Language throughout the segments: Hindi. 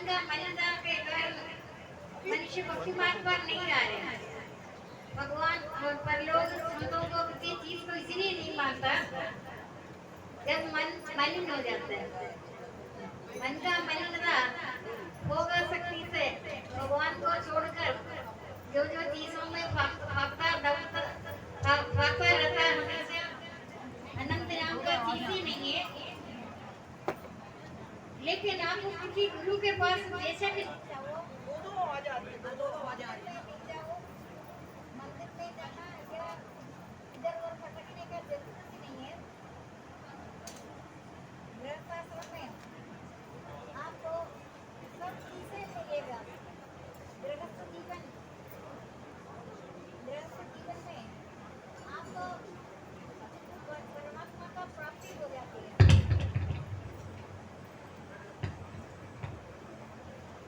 का मलिनता के कारण मनुष्य पक्षी मार्ग पर नहीं जा रहे हैं। भगवान और पर लोग संतों को किसी चीज को इसलिए नहीं मानता जब मन मलिन हो जाता है। मन का मलिनता होगा शक्ति से भगवान को छोड़कर जो जो चीजों में भागता दौड़ता भागता रहता है, हमेशा अनंत नाम का चीज ही नहीं है। लेकिन आप किसी गुरु के पास बेशक दो आवाज आ रही है, दो आवाज आ रही है। मंदिर में जाना या इधर उधर भटकने का जरूरत ही नहीं है। गृहस्थाश्रम में आपको सब चीजें मिलेगा। गृहस्थ जीवन में आपको परमात्मा का प्राप्ति हो जाती है।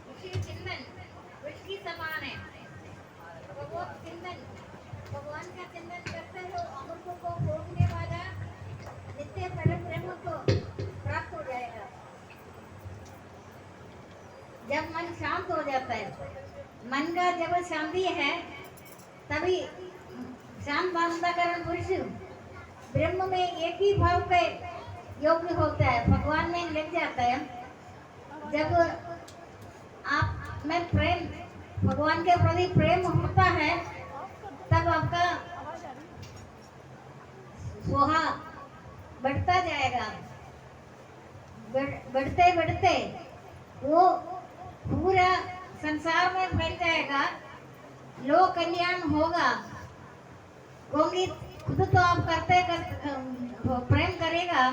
ऋषि चिंतन वृक्ष की समान है। भगवत चिंतन भगवान का चिंतन करते हो अमृत को भोगने वाला नित्य परम ब्रह्म को प्राप्त हो जाएगा। जब मन शांत हो जाता है, मन का जब शांति है तभी शांत भावनाकरण पुरुष ब्रह्म में एक ही भाव के योग्य होता है, भगवान में लग जाता है। जब आप में प्रेम भगवान के प्रति प्रेम होता है तब आपका सोहा बढ़ता जाएगा। बढ़ते बढ़ते वो पूरा संसार में फैल जाएगा, लोक कल्याण होगा। क्योंकि खुद तो आप करते प्रेम करेगा,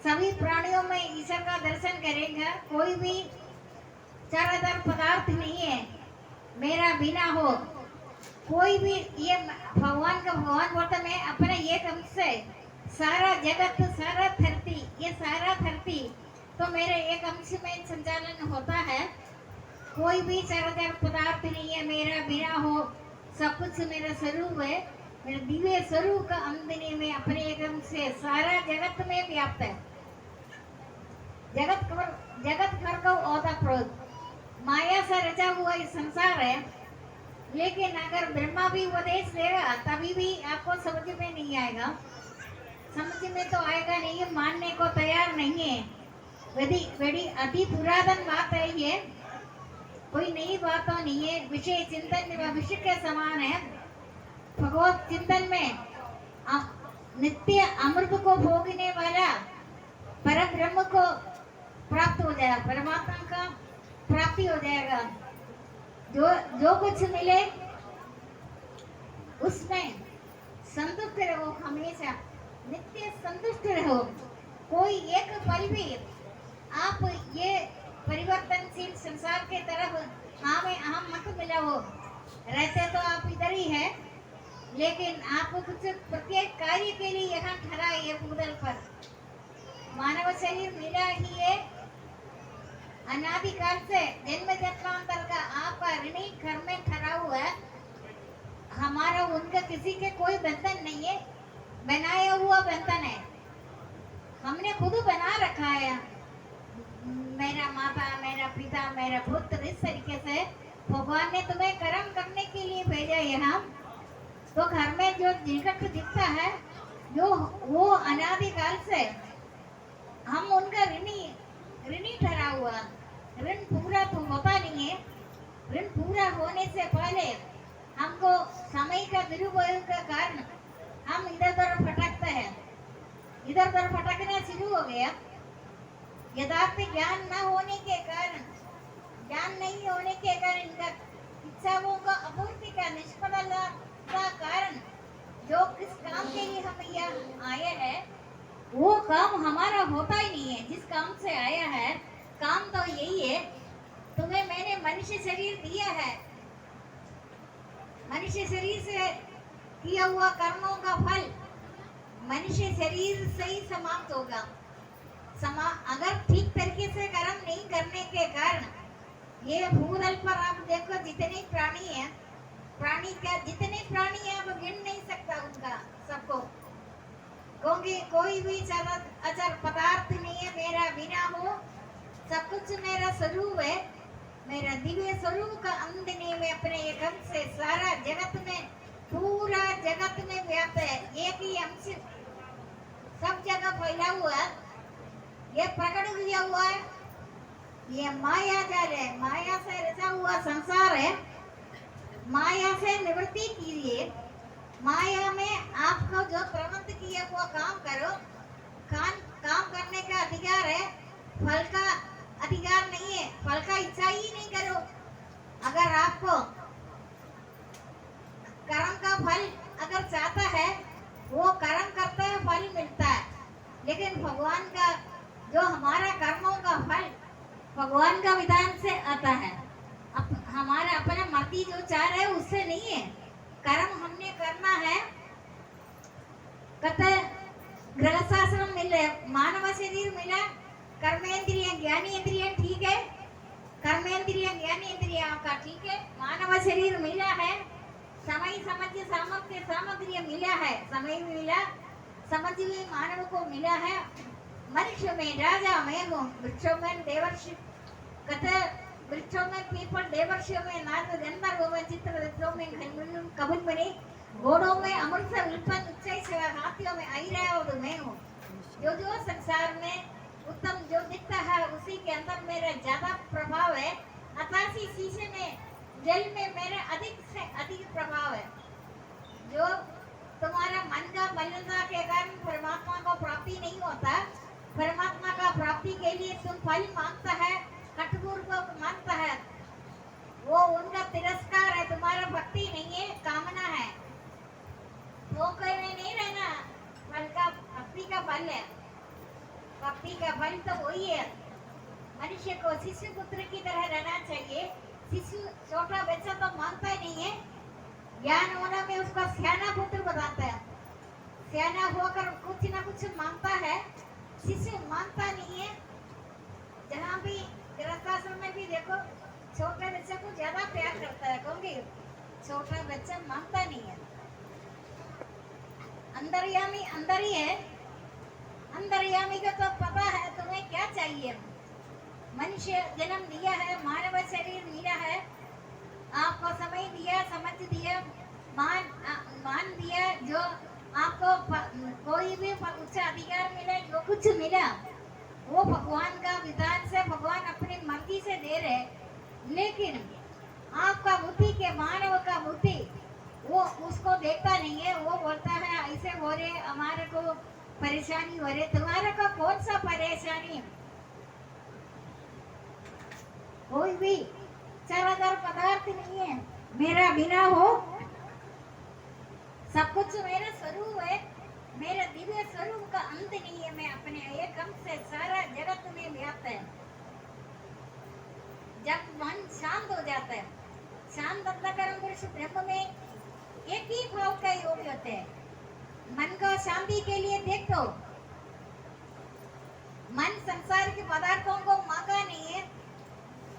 सभी प्राणियों में ईश्वर का दर्शन करेगा। कोई भी चारादार पदार्थ नहीं है मेरा बिना हो। कोई भी ये भगवान का भगवान बोलता मैं अपने एक अंश से सारा जगत सारा धरती ये सारा धरती तो मेरे एक अंश में संचालन होता है। कोई भी चारादार पदार्थ नहीं है मेरा बिना हो। सब कुछ मेरा स्वरूप है, मेरे दिव्य स्वरूप का अंदर में अपने एक अंश से सारा जगत में व्याप्त है। जगत घर का ओतप्रोत माया से रचा हुआ ये संसार है। लेकिन अगर ब्रह्मा भी उपदेश देगा तभी भी आपको समझ में नहीं आएगा। समझ में तो आएगा नहीं, मानने को तैयार नहीं है। बड़ी अति पुरातन बात है ये, कोई नई बात तो नहीं है। विषय चिंतन भविष्य के समान है। भगवत चिंतन में नित्य अमृत को भोगने वाला परम ब्रह्म को प्राप्त हो जाएगा, परमात्मा का प्राप्ति हो जाएगा। जो कुछ मिले उसमें संतुष्ट रहो, हमेशा नित्य संतुष्ट रहो। कोई एक पल भी आप ये परिवर्तनशील संसार के तरफ हाँ में अहम मत मिलाओ। रहते तो आप इधर ही है, लेकिन आपको कुछ प्रत्येक कार्य के लिए यहाँ ठहरा है भूतल पर। मानव शरीर मिला ही है अनादिकाल से, जन्म जन्मांतर का आपका ऋणी घर में ठहरा हुआ है। हमारा उनका किसी के कोई बंधन नहीं है, बनाया हुआ बंधन है। हमने खुद बना रखा है। मेरा माता मेरा पिता मेरा पुत्र, इस तरीके से भगवान ने तुम्हें कर्म करने के लिए भेजा यहाँ। तो घर में जो निकट दिखता है जो वो अनादिकाल से हम उनका ऋणी ठहरा हुआ। ऋण पूरा तो होता नहीं है। ऋण पूरा होने से पहले हमको समय का दुरुपयोग का कारण हम इधर उधर भटकते हैं। इधर उधर भटकना शुरू हो गया। यथार्थ ज्ञान न होने के कारण, ज्ञान नहीं होने के कारण, इनका इच्छाओं का अपूर्ति का निष्फलता का कारण जो किस काम के लिए हम यहाँ आए हैं वो काम हमारा होता ही नहीं है। जिस काम से आया है काम तो यही है, तुम्हें मैंने मनुष्य शरीर दिया है। मनुष्य शरीर से किया हुआ कर्मों का फल मनुष्य शरीर से ही समाप्त होगा। अगर ठीक तरीके से कर्म नहीं करने के कारण ये भूतल पर आप देखो जितने प्राणी हैं, प्राणी का जितने प्राणी हैं आप गिन नहीं सकता उनका सबको। क्योंकि कोई भी अचर पदार्थ नहीं है मेरा बिना हो। सब कुछ मेरा स्वरूप है। मेरा दिव्य स्वरूप का अंत नहीं, मैं अपने एक अंश से सारा जगत में, पूरा जगत में व्याप्त है। एक ही अंश सब जगह फैला हुआ है, ये प्रकट किया हुआ है। ये माया जाल है, माया से रचा हुआ संसार है। माया से निवृत्ति कीजिए। माया में आपको जो प्रबंध किया वो काम करो। काम करने का अधिकार है, फल का अधिकार नहीं है। फल का इच्छा ही नहीं करो। अगर आपको कर्म का फल अगर चाहता है, वो कर्म करता है, फल मिलता है। लेकिन भगवान का जो हमारा कर्मों का फल भगवान का विधान से आता है। हमारा अपना मर्जी जो चाह रहे उससे नहीं है। कर्म हमने करना है। कहते गृहस्थाश्रम मिले, मानव शरीर मिला, कर्मेंद्रिय ज्ञानेंद्रिय ठीक है, कर्मेंद्रिय ज्ञानेंद्रिय आपका ठीक है, मानव शरीर मिला है, समय समझ सामर्थ्य सामग्री मिला है, समय मिला, समझ भी मानव को मिला है। मनुष्य में राजा मैं हूँ, वृक्षों में देवर्षि, कहते वृक्षों में पीपल, देवर्षियों में नारद, गंधर्वों में चित्ररथों में कबूल बनी, घोड़ों में अमृत से उत्पन्न उच्च से, हाथियों में ऐरावत मैं हूँ। जो संसार में उत्तम जो दिखता है उसी के अंदर मेरा ज्यादा प्रभाव है। अतासी शीशे में जल में मेरा अधिक से अधिक प्रभाव है। जो तुम्हारा मन का मलिनता के कारण परमात्मा को प्राप्ति नहीं होता। परमात्मा का प्राप्ति के लिए तुम फल मांगता है, कठोरपूर्वक मांगता है, वो उनका तिरस्कार है, तुम्हारा भक्ति नहीं है, कामना है। धोखे में नहीं रहना। फल का भक्ति का फल है। भक्ति का फल तो वही है। मनुष्य को शिशु पुत्र की तरह रहना चाहिए। शिशु छोटा बच्चा तो मांगता ही नहीं है, ज्ञान होना में उसका सियाना पुत्र बताता है। सियाना होकर कुछ ना कुछ मांगता है, शिशु मांगता नहीं है। जहाँ भी गृहस्थाश्रम में भी देखो, छोटे बच्चे को ज्यादा प्यार करता है, क्योंकि छोटा बच्चा मांगता नहीं है। अंतर्यामी अंदर ही है। अंतर्यामी का तो पता है तुम्हें क्या चाहिए। मनुष्य जन्म दिया है, मानव शरीर मिला है, आपको समय दिया, समझ दिया, मान दिया, जो आपको कोई भी उच्च अधिकार मिले, जो कुछ मिला वो भगवान का विधान से, भगवान अपनी मर्जी से दे रहे। लेकिन आपका बुद्धि के मानव का बुद्धि वो उसको देखता नहीं है। वो बोलता है ऐसे हो रहे, हमारे को परेशानी हो रही। तुम्हारे को कौन सा परेशानी? कोई भी चराचर पदार्थ नहीं है मेरा बिना हो। सब कुछ मेरा स्वरूप है। मेरा दिव्य स्वरूप का अंत नहीं है। मैं अपने एक अंश से सारा जगत में व्याप्त है। जब मन शांत हो जाता है, शांत अंतःकरण पुरुष ब्रह्म में एक ही भाव का योग होते हैं। मन को शांति के लिए देखो। मन संसार के पदार्थों को मांगा नहीं है।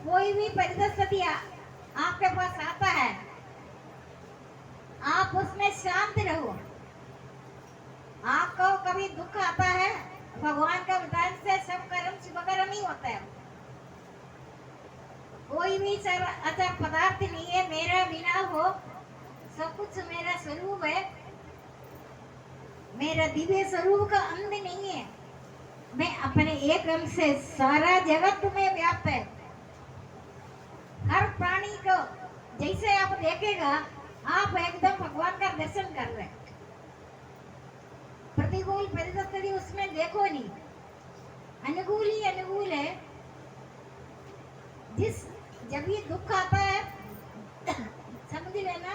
कोई भी परिस्थिति आपके पास आता है, आप उसमें शांत रहो। आपको कभी दुख आता है, भगवान का विधान से सब कर्म शुभ कर्म ही होता है। कोई भी अच्छा पदार्थ नहीं है मेरा बिना हो। सब कुछ मेरा स्वरूप है। मेरा दिव्य स्वरूप का अंत नहीं है। मैं अपने एक अंश से सारा जगत में व्याप्त है। हर प्राणी को जैसे आप देखेगा, आप एकदम भगवान का दर्शन कर रहे हैं। प्रतिकूल परिस्थिति उसमें देखो नहीं, अनुकूल ही अनुकूल है। जब ये दुख आता है समझ लेना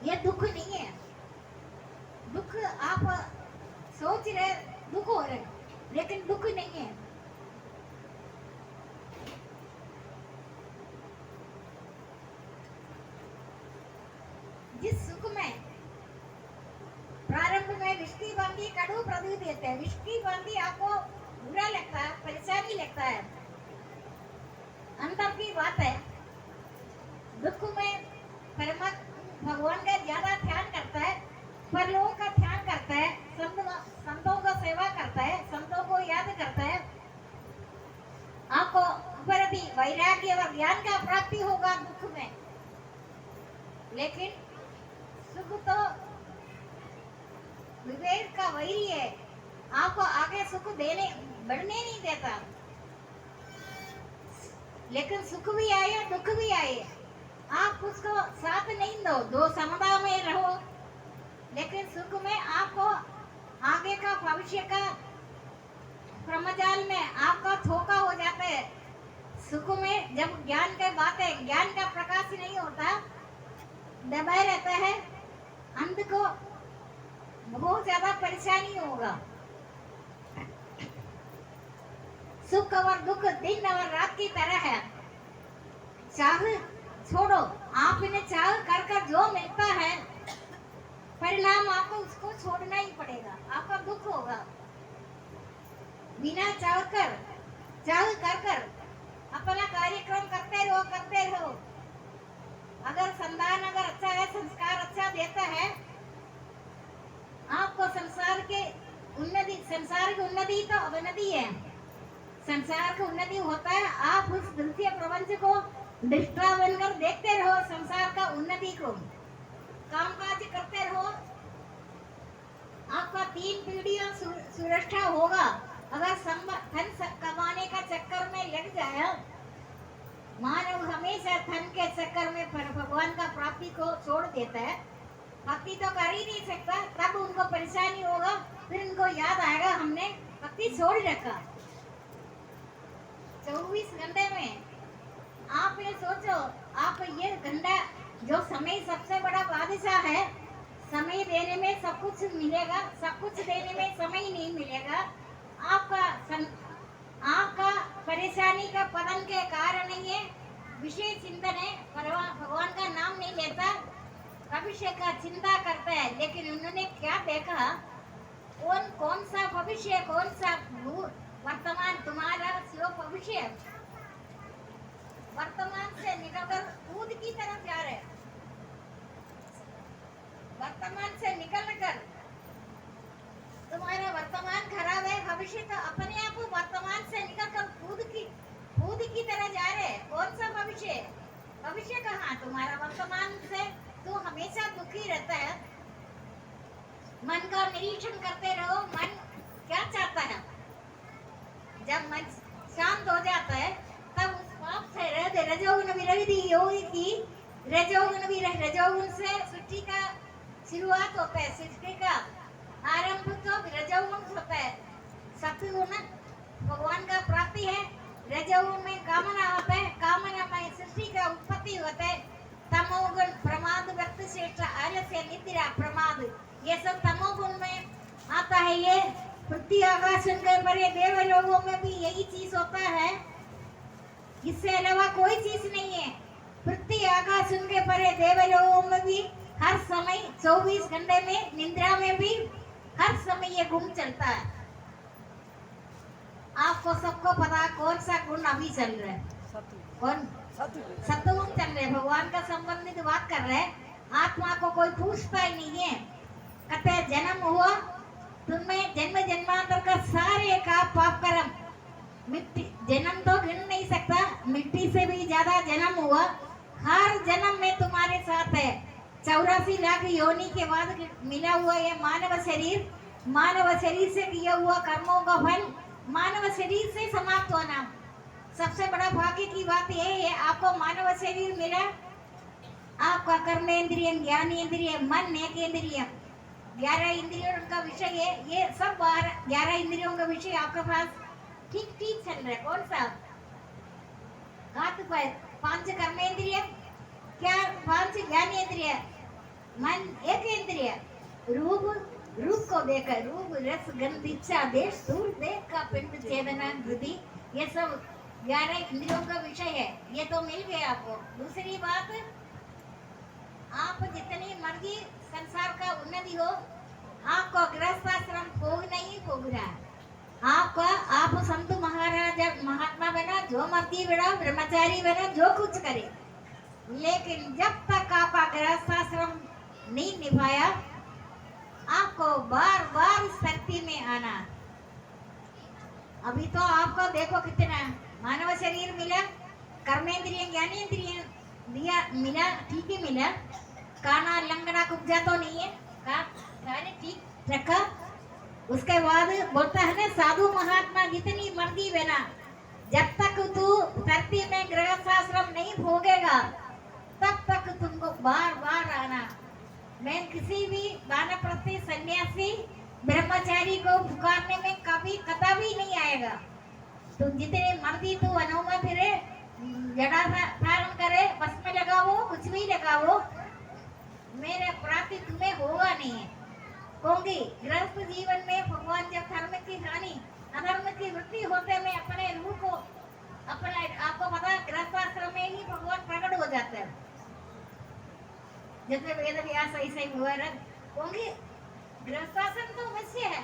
ये दुख नहीं है। दुख आप सोच रहे दुख हो रहे, लेकिन दुख नहीं है। जिस सुख में प्रारंभ में विष्टि बांधी कड़ू प्रदूत देते हैं। विष्टि बांधी आपको बुरा लगता है, परेशानी लगता है, अंतर की बात है। दुख में भगवान का ज्यादा ध्यान करता है, पर लोगों का ध्यान करता है, संतों का सेवा करता है, संतों को याद करता है। आपको प्रति वैराग्य और ज्ञान का प्राप्ति होगा दुख में। लेकिन सुख तो विवेक का वही है, आपको आगे सुख देने बढ़ने नहीं देता। लेकिन सुख भी आए दुख भी आए, आप उसको साथ नहीं दो, दो समता में रहो। लेकिन सुख में आपको आगे का भविष्य का ब्रह्मजाल में आपका धोखा हो जाता है। सुख में जब ज्ञान की बातें, ज्ञान का प्रकाश नहीं होता, दबाए रहता है, अंध को बहुत ज्यादा परेशानी होगा। सुख और दुख दिन और रात की तरह है। चाह छोड़ो, आपने चाह कर कर जो मिलता है परिणाम आपको उसको छोड़ना ही पड़ेगा, आपका दुख होगा। बिना चाह कर अपना कार्यक्रम करते रहो। अगर संतान अगर अच्छा है, संस्कार अच्छा देता है, आपको संसार की उन्नति तो अवनति है। संसार की उन्नति होता है, आप उस दृश्य प्रपंच को दृष्टा बनकर देखते रहो, संसार का उन्नति को कामकाज करते रहो, आपका 3 पीढ़ियां सुरक्षा होगा। अगर धन कमाने का चक्कर में लग जाए, मानव हमेशा धन के चक्कर में भगवान का प्राप्ति को छोड़ देता है, भक्ति तो कर ही नहीं सकता, तब उनको परेशानी होगा। फिर उनको याद आएगा हमने भक्ति छोड़ रखा। 24 घंटे में आप ये सोचो, आप ये घंटा जो समय सबसे बड़ा बादशाह है, समय देने में सब कुछ मिलेगा, सब कुछ देने में समय नहीं मिलेगा। आपका परेशानी का पतन के कारण ये विषय चिंतन है, भगवान का नाम नहीं लेता, भविष्य का चिंता करता है। लेकिन उन्होंने क्या देखा, कौन सा भविष्य, कौन सा वर्तमान तुम्हारा जो भविष्य वर्तमान से निकलकर कूद की तरफ जा रहे, वर्तमान से निकलकर तुम्हारा वर्तमान खराब है, भविष्य तो अपने आप वर्तमान से निकलकर कूद की तरह जा रहे। कौन सा भविष्य, भविष्य कहाँ, तुम्हारा वर्तमान से तो हमेशा दुखी रहता है। मन का निरीक्षण करते रहो, मन क्या चाहता है। जब मन शांत हो जाता है, तब उस पाप से रजोगुण विरहित योगी की रजोगुण से सृष्टि का शुरुआत होता है, सृष्टि का आरंभ तो रजोगुण होता है। सत्वगुण भगवान का प्राप्ति है, रजोगुण में कामना होता है, कामना में सृष्टि का उत्पत्ति होता है। तमोगुण प्रमाद, व्यक्ति श्रेष्ठ, आलस्य, निद्रा, प्रमाद, ये सब तमोगुण में आता है। ये पृथ्वी आकाश के बड़े देव लोगों में भी यही चीज होता है, इससे अलावा कोई चीज नहीं है। पृथ्वी आकाश के परे देव लोगों में भी हर समय 24 घंटे में निद्रा में भी हर समय ये गुण चलता है। आपको सबको पता कौन सा गुण अभी चल रहा है, कौन सत्वगुण चल रहे, भगवान का संबंधित बात कर रहे हैं। आत्मा को कोई पूछता ही नहीं है, कहते जन्म हुआ तुम्हें, जन्म जन्मांतर का सारे का पाप कर्म, मिट्टी जन्म तो गिन नहीं सकता, मिट्टी से भी ज्यादा जन्म हुआ, हर जन्म में तुम्हारे साथ है। 84 लाख योनि के बाद मिला हुआ ये मानव शरीर, मानव शरीर से किया हुआ कर्मों का फल मानव शरीर से समाप्त होना। सबसे बड़ा भाग्य की बात यह है, आपको मानव शरीर मिला, आपका कर्मेंद्रिय, ज्ञानेंद्रिय, मन, एक इंद्रिय, 11 इंद्रियों का विषय है। ये सब 11 इंद्रियों का विषय आपके पास ठीक ठीक चल रहा है। कौन सा हाथ पर 5 कर्मेंद्रिय, क्या 5 ज्ञानेंद्रिय, मन एक इंद्रिय, रूप को देखकर, रूप रस गंध इच्छा देश दूर देख का पिंड चेतना हृदय, ये सब 11 इंद्रियों का विषय है। ये तो मिल गया आपको। दूसरी बात, आप जितनी मर्जी संसार का उन्नति हो, आपको गृहस्थाश्रम भोगना ही भोगना है। आप संत महाराजा महात्मा बना, जो मर्जी बना, ब्रह्मचारी बना, जो कुछ करे, लेकिन जब तक आप गृहस्थाश्रम नहीं निभाया, आपको बार बार इस धरती में आना। अभी तो आपको देखो कितना मानव शरीर मिला, कर्मेंद्रिय ज्ञानेंद्रिय दिया मिला, ठीक ही मिला। काना लंगड़ा कुब्जा तो नहीं है, सारे ठीक रखा। उसके बाद बोलता है ना, साधु महात्मा जितनी मर्जी बना, जब तक तू धरती में गृहस्थाश्रम नहीं भोगेगा तब तक तुमको बार बार आना। मैं किसी भी वानप्रस्थी सन्यासी ब्रह्मचारी को पुकारने में कभी कदापि नहीं आएगा। तुम जितने मर्जी तू वनों में फिरे, जड़ा धारण करे, बस में लगाओ, कुछ भी लगाओ, मेरे प्राप्ति तुम्हें होगा नहीं है। क्योंकि गृहस्थ जीवन में भगवान जब धर्म की हानि अधर्म की वृद्धि होते में अपने रूह को, अपने आपको पता है गृहस्थाश्रम में ही भगवान प्रकट हो जाते हैं। जैसे वेद व्यास ऐसे ही हुआ रहा, क्योंकि गृहस्थाश्रम तो अवश्य है।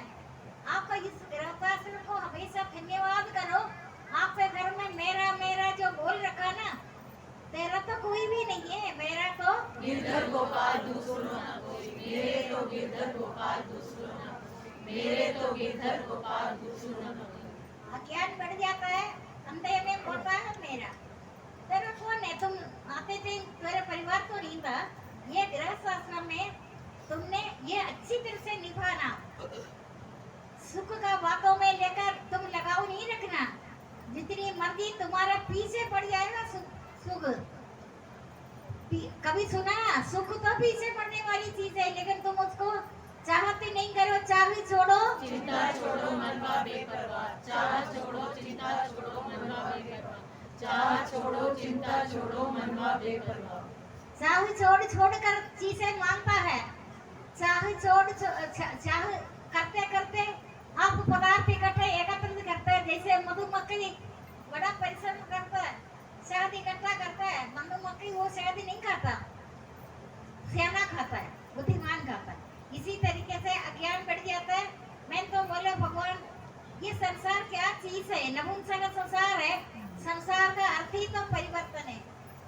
आपका इस गृहस्थाश्रम को हमेशा धन्यवाद करो। आपके घर में मेरा मेरा जो बोल रखा ना, तेरा तो कोई भी नहीं है, मेरा तो गिरधर गोपाल दूसरों ना कोई, मेरे तो गिरधर गोपाल दूसरों ना कोई, मेरे तो गिरधर गोपाल दूसरों ना कोई। अज्ञान बढ़ जाता है, अंधे में बोलता है मेरा, तेरा कौन है? तुम आते थे, तेरे परिवार तो नहीं था। ये गृहस्थाश्रम में तुमने ये अच्छी तरह से निभाना। सुख का बातों में लेकर तुम लगाव नहीं रखना। जितनी मर्जी तुम्हारा पीछे पड़ जाएगा सुख। कभी सुना, सुख तो पीछे पड़ने वाली चीज है, लेकिन तुम उसको चाहते नहीं करो। चाह छोड़ो, चिंता छोड़ो, मन का बेपरवाह, चाह छोड़ो, चिंता छोड़ो, मन का बेपरवाह, चाह छोड़ो, चिंता छोड़ो, मन का बेपरवाह। चाह छोड़ छोड़ कर चीजें मांगता है। चाह छोड़ चाह करते करते आप पदार्थ इकट्ठे एकत्रित करते हैं। जैसे मधुमक्खी बड़ा परिश्रम करता है, शहद इकट्ठा करता है। मधुमक्खी वो शहद नहीं खाता, सेना खाता है, बुद्धिमान खाता है। इसी तरीके से अज्ञान बढ़ जाता है। मैं तो बोले भगवान, ये संसार क्या चीज है? नपुंसक संसार है। संसार का अर्थ ही तो परिवर्तन है।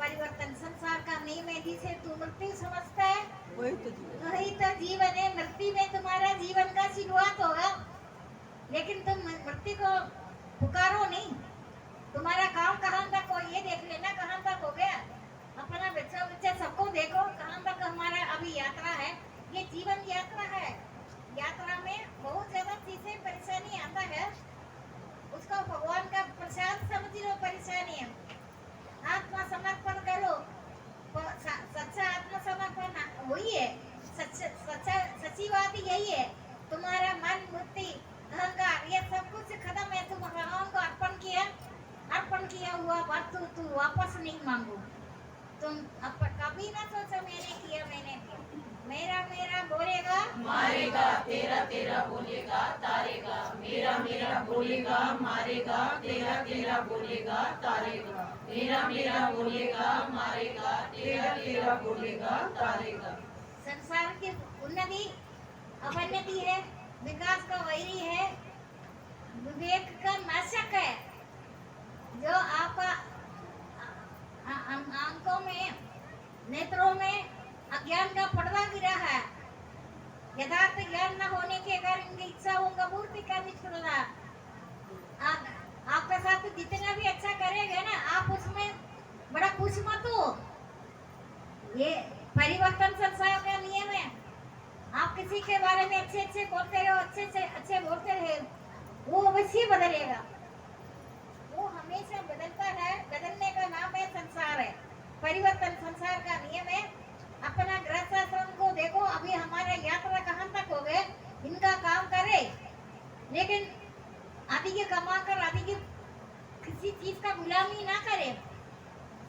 परिवर्तन संसार का नियम है। जिसे तू मृत्यु समझता है वही तो जीवन है। मृत्यु में तुम्हारा जीवन का शुरुआत होगा, लेकिन तुम मृत्यु को पुकारो नहीं। तुम्हारा काम कहाँ तक हो ये देख लेना, कहाँ तक हो गया। अपना बच्चा बच्चा सबको देखो, कहाँ तक हमारा अभी यात्रा है। ये जीवन यात्रा है। यात्रा में बहुत ज्यादा चीजें परेशानी आता है, उसको भगवान का प्रसाद समझ लो। परेशानी है, आत्मसमर्पण करो। सच्चा आत्मसमर्पण वही है, सच्ची बात यही है। तुम्हारा मन बुद्धि अहंकार ये सब कुछ खत्म है। तुम भगवान को अर्पण किया हुआ वस्तु तू वापस नहीं मांगो। तुम कभी ना सोचो मैंने किया, मैंने किया। मेरा मेरा बोलेगा मारेगा, तेरा तेरा बोलेगा तारेगा, मेरा मेरा बोलेगा मारेगा, तेरा तेरा बोलेगा तारेगा, मेरा मेरा बोलेगा मारेगा, तेरा तेरा बोलेगा तारेगा। संसार की उन्नति अवनति है, विकास का वैरी है, विवेक का नाशक है। जो आपका आंखों में, नेत्रों में अज्ञान का पर्दा गिरा है। यथार्थ ज्ञान न होने के कारण इनकी इच्छाओं का पूर्ति का निष्फलता। आपके साथ जितना भी अच्छा करेगा ना, आप उसमें बड़ा खुश मत हो। ये परिवर्तन संसार का नियम है। आप किसी के बारे में अच्छे अच्छे बोलते रहो, अच्छे से अच्छे बोलते रहे, वो अवश्य बदलेगा। वो हमेशा बदलता है। बदलने का नाम है संसार है। परिवर्तन संसार का नियम है। अपना गृहस्थाश्रम को देखो, अभी हमारा यात्रा कहाँ तक हो गए। इनका काम करे, लेकिन आदि के कमा कर आदि की किसी चीज का गुलामी ना करे।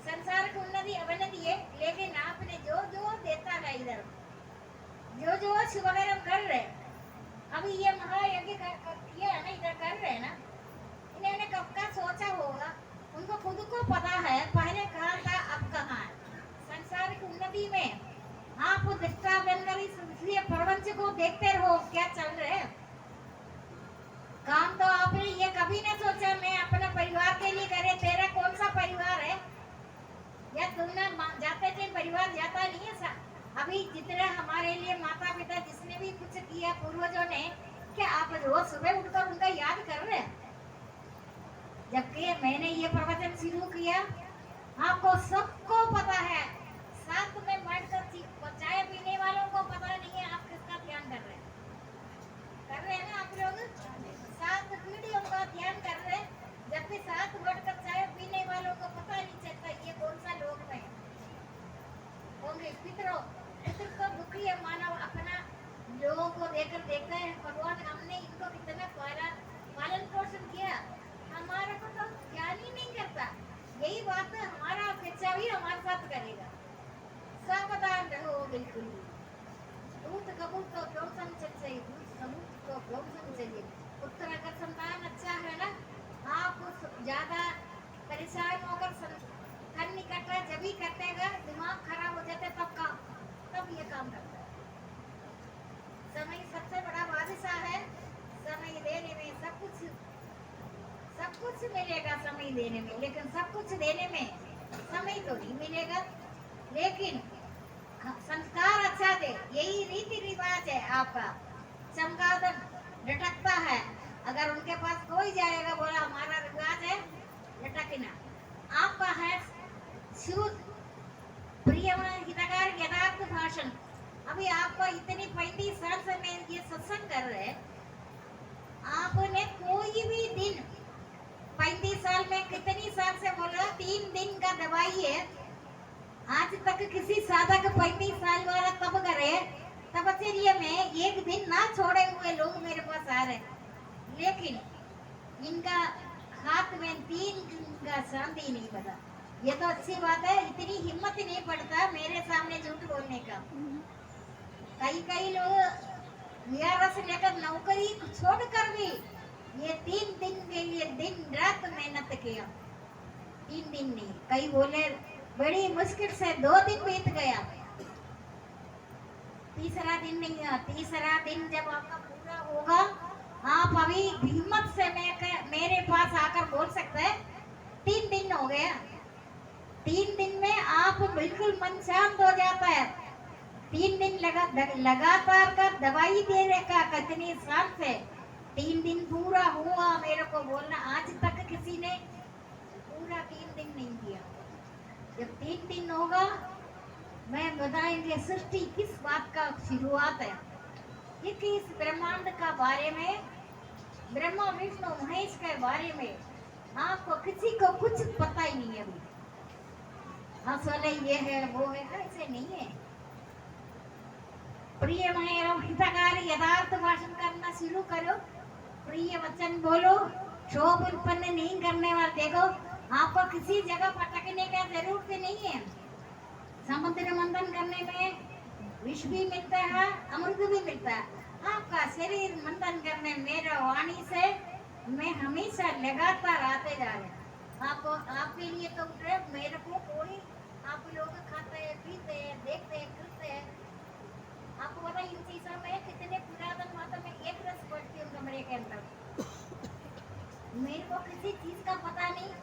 संसार की उन्नति अवनति है, लेकिन आपने जो जो देता है इधर, जो जो शुभकर्म कर रहे, अभी ये महायज्ञ किया है ना, इधर कर रहे हैं ना, इन्होंने कब का सोचा होगा। उनको खुद को पता है पहले कहाँ था, अब कहाँ है। संसार की उन्नति में आप दृष्टा बनकर इस प्रपंच को देखते रहो क्या चल रहा है। काम तो आपने ये कभी ना सोचा मैं अपने परिवार के लिए करे। तेरा कौन सा परिवार है? या तुमने जाते थे परिवार जाता नहीं है। अभी जितने हमारे लिए माता पिता जिसने भी कुछ किया पूर्वजों ने, क्या आप रोज सुबह उठकर उनका याद कर रहे हैं? जबकि मैंने ये प्रवचन शुरू किया, आपको सबको पता है, साथ में बैठकर चाय पीने वालों को पता नहीं है आप किसका ध्यान कर रहे हैं ना आप लोग, सात पीढ़ियों का ध्यान कर रहे हैं, जबकि साथ बैठकर चाय पीने वालों को पता नहीं चलता ये कौन सा लोग में होंगे। पितरों पितर तो दुखी है मानव, अपना लोगों को देखकर देखते हैं भगवान हमने इनको कितना पालन पोषण किया, हमारा को तो ध्यान ही नहीं करता। यही बात हमारा बच्चा भी हमारे साथ करेगा। सावधान रहो बिल्कुल। दूध कबूत तो प्रौसन चाहिए, दूध कबूत तो प्रौसन चाहिए। पुत्र अगर संतान अच्छा है ना, आप ज्यादा परेशान होकर धन नहीं करता, जब ही कटेगा दिमाग खराब हो जाता है, तब ये काम करता है। समय सबसे बड़ा बादशाह है, समय देने में सब कुछ मिलेगा समय देने में, लेकिन सब कुछ देने में समय तो नहीं मिलेगा। लेकिन संस्कार अच्छा दे, यही रीति रिवाज है आपका। चमगादड़ लटकता है, अगर उनके पास कोई जाएगा बोला हमारा रिवाज है लटकना, आपका है शुद्ध प्रियमय हितकार यथार्थ भाषण। अभी आपको इतनी 35 साल से मैं ये सत्संग कर रहे हैं, आपने कोई भी दिन 35 साल में कितनी साल से बोला 3 दिन का दवाई है, आज तक किसी साधक 35 साल वाला तब करे, तपचर्या में एक दिन ना छोड़े हुए लोग मेरे पास आ रहे, लेकिन इनका हाथ में 3 दिन का शांति नहीं पता। ये तो अच्छी बात है, इतनी हिम्मत नहीं पड़ता मेरे सामने झूठ बोलने का। कई लोग विहार से लेकर नौकरी छोड़कर भी ये 3 दिन के लिए दिन रात मेहनत किया। 3 दिन नहीं, कई बोले बड़ी मुश्किल से 2 दिन बीत गया, तीसरा दिन नहीं है। तीसरा दिन जब आपका पूरा होगा, आप अभी हिम्मत से मेरे पास आकर बोल सकते हैं 3 दिन हो गया। 3 दिन में आप बिल्कुल मन शांत हो जाता है। 3 दिन लगातार का दवाई देने का कितनी साल से 3 दिन पूरा हुआ मेरे को बोलना, आज तक किसी ने पूरा 3 दिन नहीं किया। जब 3 दिन होगा मैं बताएंगे सृष्टि किस बात का शुरुआत है, ये किस ब्रह्मांड का बारे में, ब्रह्मा विष्णु महेश के बारे में आपको किसी को कुछ पता ही नहीं है। अभी असले ये है वो है, ऐसे नहीं है। प्रिय हितकारी यथार्थ भाषण करना शुरू करो, प्रिय वचन बोलो, क्षोभ उत्पन्न नहीं करने वाले। देखो आपको किसी जगह पटकने का जरूरत नहीं है। समुद्र मंथन करने में विष भी मिलता है, अमृत भी मिलता है। आपका शरीर मंथन करने मेरा वाणी से मैं हमेशा लगातार आते जा रहे हैं। आपको आपके लिए तो मेरे को कोई, आप लोग खाते हैं पीते हैं देखते हैं करते हैं, आपको पता इन चीजों में कितने पुरातन माता में एक रस पड़ती हूँ कमरे के अंदर। मेरे को किसी चीज का पता नहीं,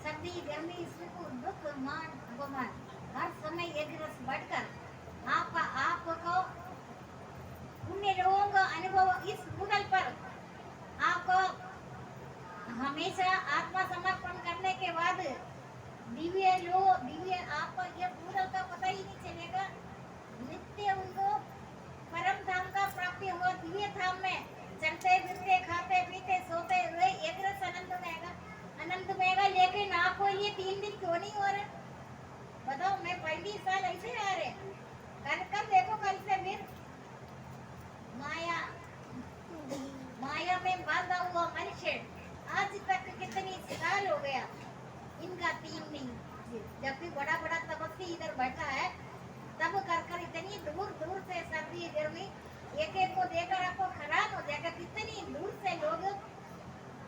सर्दी गर्मी सुख दुख मान अपमान हर समय एक रस बढ़कर आपको पुण्य लोगों का अनुभव इस मूडल पर आपको हमेशा आत्मा समर्पण करने के बाद दिव्य आपको ये मूडल का पता ही नहीं चलेगा। नित्य उनको परम धाम का प्राप्ति हो, दिव्य धाम में चलते फिरते खाते पीते सोते हुए एक रस आनंद में। लेकिन आपको ये 3 दिन क्यों नहीं हो रहा बताओ? मैं 35 साल ऐसे आ रहे, कल देखो कल से फिर माया में बांधा हुआ मनुष्य आज तक कितनी साल हो गया, इनका 3 नहीं। जब भी बड़ा तपस्वी इधर बैठा है तब कर इतनी दूर से सर्दी गर्मी एक को देकर आपको खराब हो जाएगा। कितनी दूर से लोग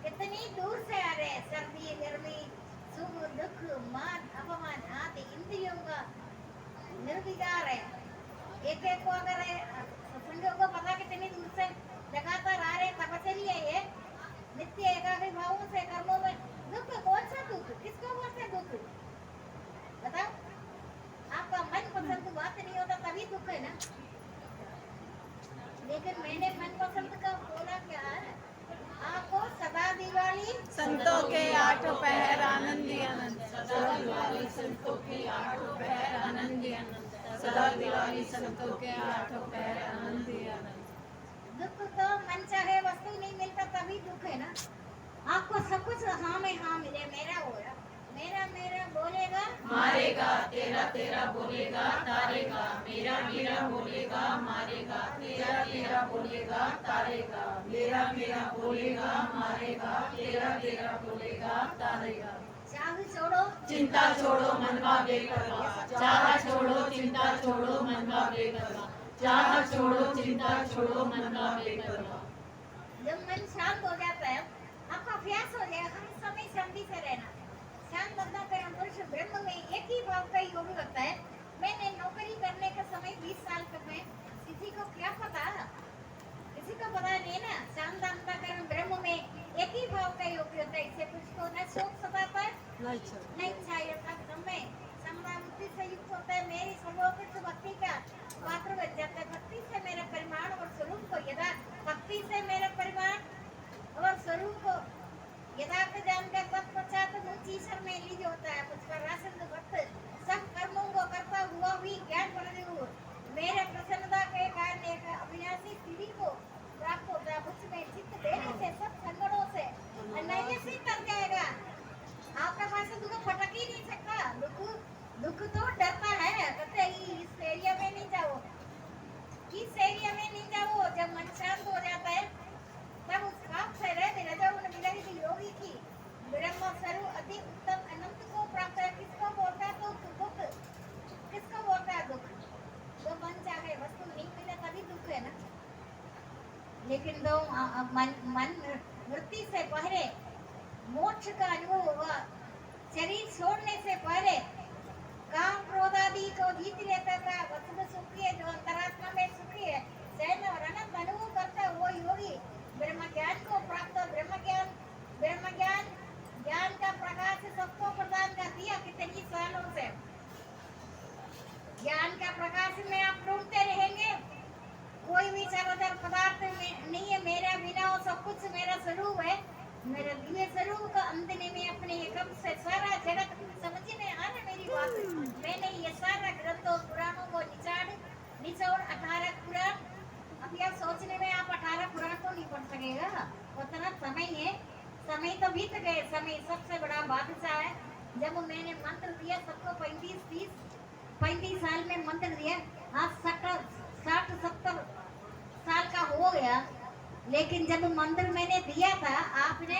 कितनी दूर से आ रहे हैं, सर्दी गर्मी सुख दुख मान अपमान आदि इंद्रियों का निर्विकार है। एक को अगर संघों को पता कितनी दूर से लगातार आ रहे तपस्या ये नित्य एकाग्र भावों से कर्मों में दुख, कौन सा दुख, किसको बोलते दुख बताओ? आपका मन पसंद बात नहीं होता तभी दुख है ना। लेकिन मैंने मन पसंद का बोला क्या है, आपको सदा दिवाली संतों के 8 पहर आनंदी आनंद, सदा दिवाली संतों के आठों पहर आनंद ही आनंद, सदा दिवाली संतों के आठों पहर आनंद ही आनंद। दुख तो मन चाहे वस्तु नहीं मिलता तभी दुख है ना। आपको सब कुछ हाँ में हाँ मिले, मेरा हो रहा, मेरा मेरा बोलेगा मारेगा, तेरा तेरा बोलेगा तारेगा, मेरा मेरा बोलेगा मारेगा, तेरा तेरा बोलेगा तारेगा, मेरा मेरा बोलेगा मारेगा, तेरा तेरा बोलेगा तारेगा। चाह छोड़ो चिंता छोड़ो मन का बेपरवाह, चाह छोड़ो चिंता छोड़ो मन का बेपरवाह, चाह छोड़ो चिंता छोड़ो मन का बेपरवाह। जब मन शांत हो जाता है, आपका अभ्यास हो जाएगा हर समय शांति से रहना। शांत अंतःकरण पुरुष ब्रह्म में एक ही भाव का योग होता है। मैंने नौकरी करने का समय 20 साल तक में, किसी को क्या पता, किसी को पता नहीं ना। शांत अंतःकरण ब्रह्म में एक ही भाव का योग होता है। इससे पुरुष को न शोक सताता है नहीं छाया था समय समता मुक्ति से युक्त होता है। मेरी सर्वोत्कृष्ट भक्ति का पात्र बन जाता है। भक्ति से मेरा परिमाण और स्वरूप को यदा, भक्ति से मेरा परिमाण और स्वरूप को यथार्थ जानकर तत्पश्चात मुझ ईश्वर में लीन होता है। मुझका राशन भक्त सब कर्मों को करता हुआ भी ज्ञान परदेव मेरे प्रसन्नता के कारण एक अविनाशी स्थिति को प्राप्त होता है। मुझ में चित्त देने से सब संगठनों से अनैतिक कर जाएगा। आपका पास दुख फटक ही नहीं सकता। दुख तो डरता है, कहते इस एरिया में नहीं जाओ, इस एरिया में नहीं जाओ। जब मन शांत हो जाता है तब उस पाप से रहते रजो उन विरहित योगी की ब्रह्म स्वरूप अति उत्तम अनंत को प्राप्त है। किसको बोलता है दुख, किसको बोलता है दुख? जो मन चाहे वस्तु नहीं मिले तभी दुख है ना। लेकिन तो मन मृत्यु से पहले मोक्ष का अनुभव होगा। शरीर छोड़ने से पहले काम क्रोध आदि को जीत लेता था। वस्तु सुखी है, जो अंतरात्मा में सुखी है, सैन्य और अनंत अनुभव करता वो योगी ब्रह्म ज्ञान को प्राप्त। ब्रह्म ज्ञान का प्रकाश सबको प्रदान कर दिया। कितनी सालों से ज्ञान का प्रकाश में आप ढूंढते रहेंगे। कोई भी चरोतर पदार्थ में नहीं है मेरा बिना, वो सब कुछ मेरा स्वरूप है। मेरा दिव्य स्वरूप का अंतने में अपने एकम से सारा जगत समझ में आ रहा मेरी बात। मैंने ये सारा ग्रंथों पुराणों को निचोड़ 18 पुराण, अब यह सोचने में आप 18 पुराण तो नहीं पढ़ सकेगा, उतना समय है। समय तो बीत गए। समय सबसे बड़ा बादशाह है। जब मैंने मंत्र दिया सबको 35 साल में मंत्र दिया, आज 60-70 साल का हो गया। लेकिन जब मंत्र मैंने दिया था, आपने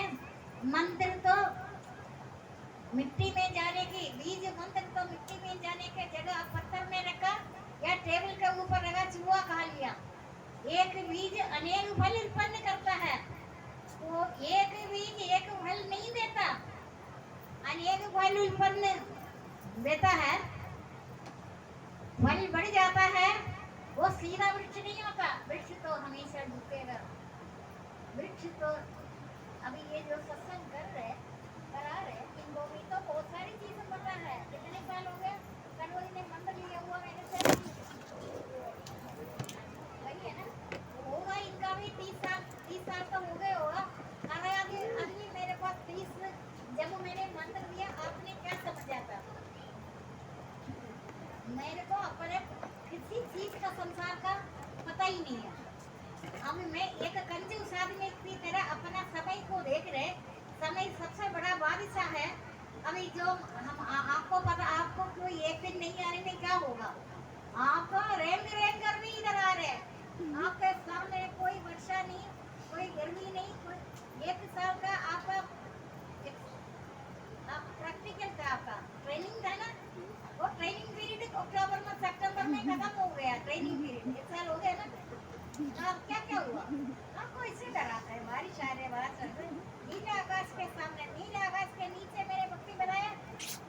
मंत्र तो मिट्टी में जाने की, बीज मंत्र तो मिट्टी में जाने के जगह पत्थर में रखा या टेबल के ऊपर रखा, चूहा खा लिया। एक बीज अनेक फल उत्पन्न करता है, वो एक बीज एक फल नहीं देता, अनेक फल उत्पन्न देता है। फल बढ़ जाता है, वो सीधा वृक्ष नहीं होता। वृक्ष तो हमेशा झुकेगा। वृक्ष तो अभी ये जो सत्संग करा रहे इनको भी तो बहुत सारी चीजें पता है। कितने साल हो गए कन्वरी ने मंत्र लिया हुआ मैंने से, वही है ना, होगा इनका भी 30 साल तो हो गए होगा। अरे आदमी मेरे पास 30, जब मैंने मंत्र दिया आपने क्या समझा था? मेरे को अपने किसी चीज का संसार का पता ही नहीं है। हम मैं एक कंजूस आदमी की तरह अपना समय को देख रहे। समय सबसे बड़ा बादशाह है। अभी जो हम आपको पता, आपको कोई एक दिन नहीं आने में क्या होगा? आप रेंग कर भी इधर आ रहे। आपके सामने कोई वर्षा नहीं, कोई गर्मी नहीं, कोई 1 साल का आपका प्रैक्टिकल था, आपका ट्रेनिंग था ना। वो ट्रेनिंग पीरियड अक्टूबर में सितंबर में खत्म हो गया। ट्रेनिंग पीरियड 1 साल हो गया ना। अब क्या हुआ? आपको इससे डराता है। बारिश आ रही, बारिश चल रही, नीले आकाश के सामने, नीले आकाश के नीचे मेरे भक्ति बनाया,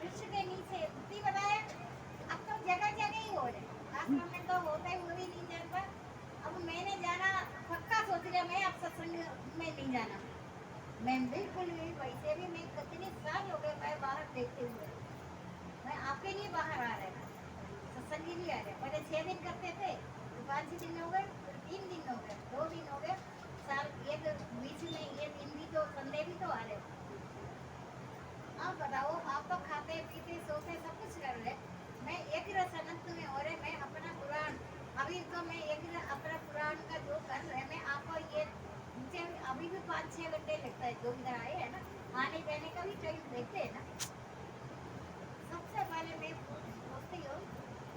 वृक्ष के नीचे भक्ति बनाया। अब तो जगह जगह ही हो रहे। आश्रम में तो होता है, वो भी नहीं जानता। अब मैंने जाना पक्का सोच लिया, मैं अब सत्संग में नहीं जाना। मैं बिल्कुल भी, वैसे भी मैं कितने साल हो गए मैं बाहर देखते हुए, मैं आपके लिए बाहर आ रहे हैं, सत्संग के लिए आ रहे। पहले 6 दिन करते थे, 5 दिन हो गए, 3 दिन हो गए, 2 दिन हो गए, साल एक बीच में ये दिन भी तो संडे भी तो आ रहे। आप बताओ, आप तो खाते पीते सोते सब कुछ कर रहे। मैं एक सनत में हो रहे, मैं अपना कुरान अभी तो मैं अपना कुरान का जो कर रहे हैं, मैं आपको ये मुझे अभी भी 5-6 घंटे लगता है जो इधर आए हैं ना, आने जाने का भी टाइम देखते हैं ना। सबसे पहले मैं सोचती हूँ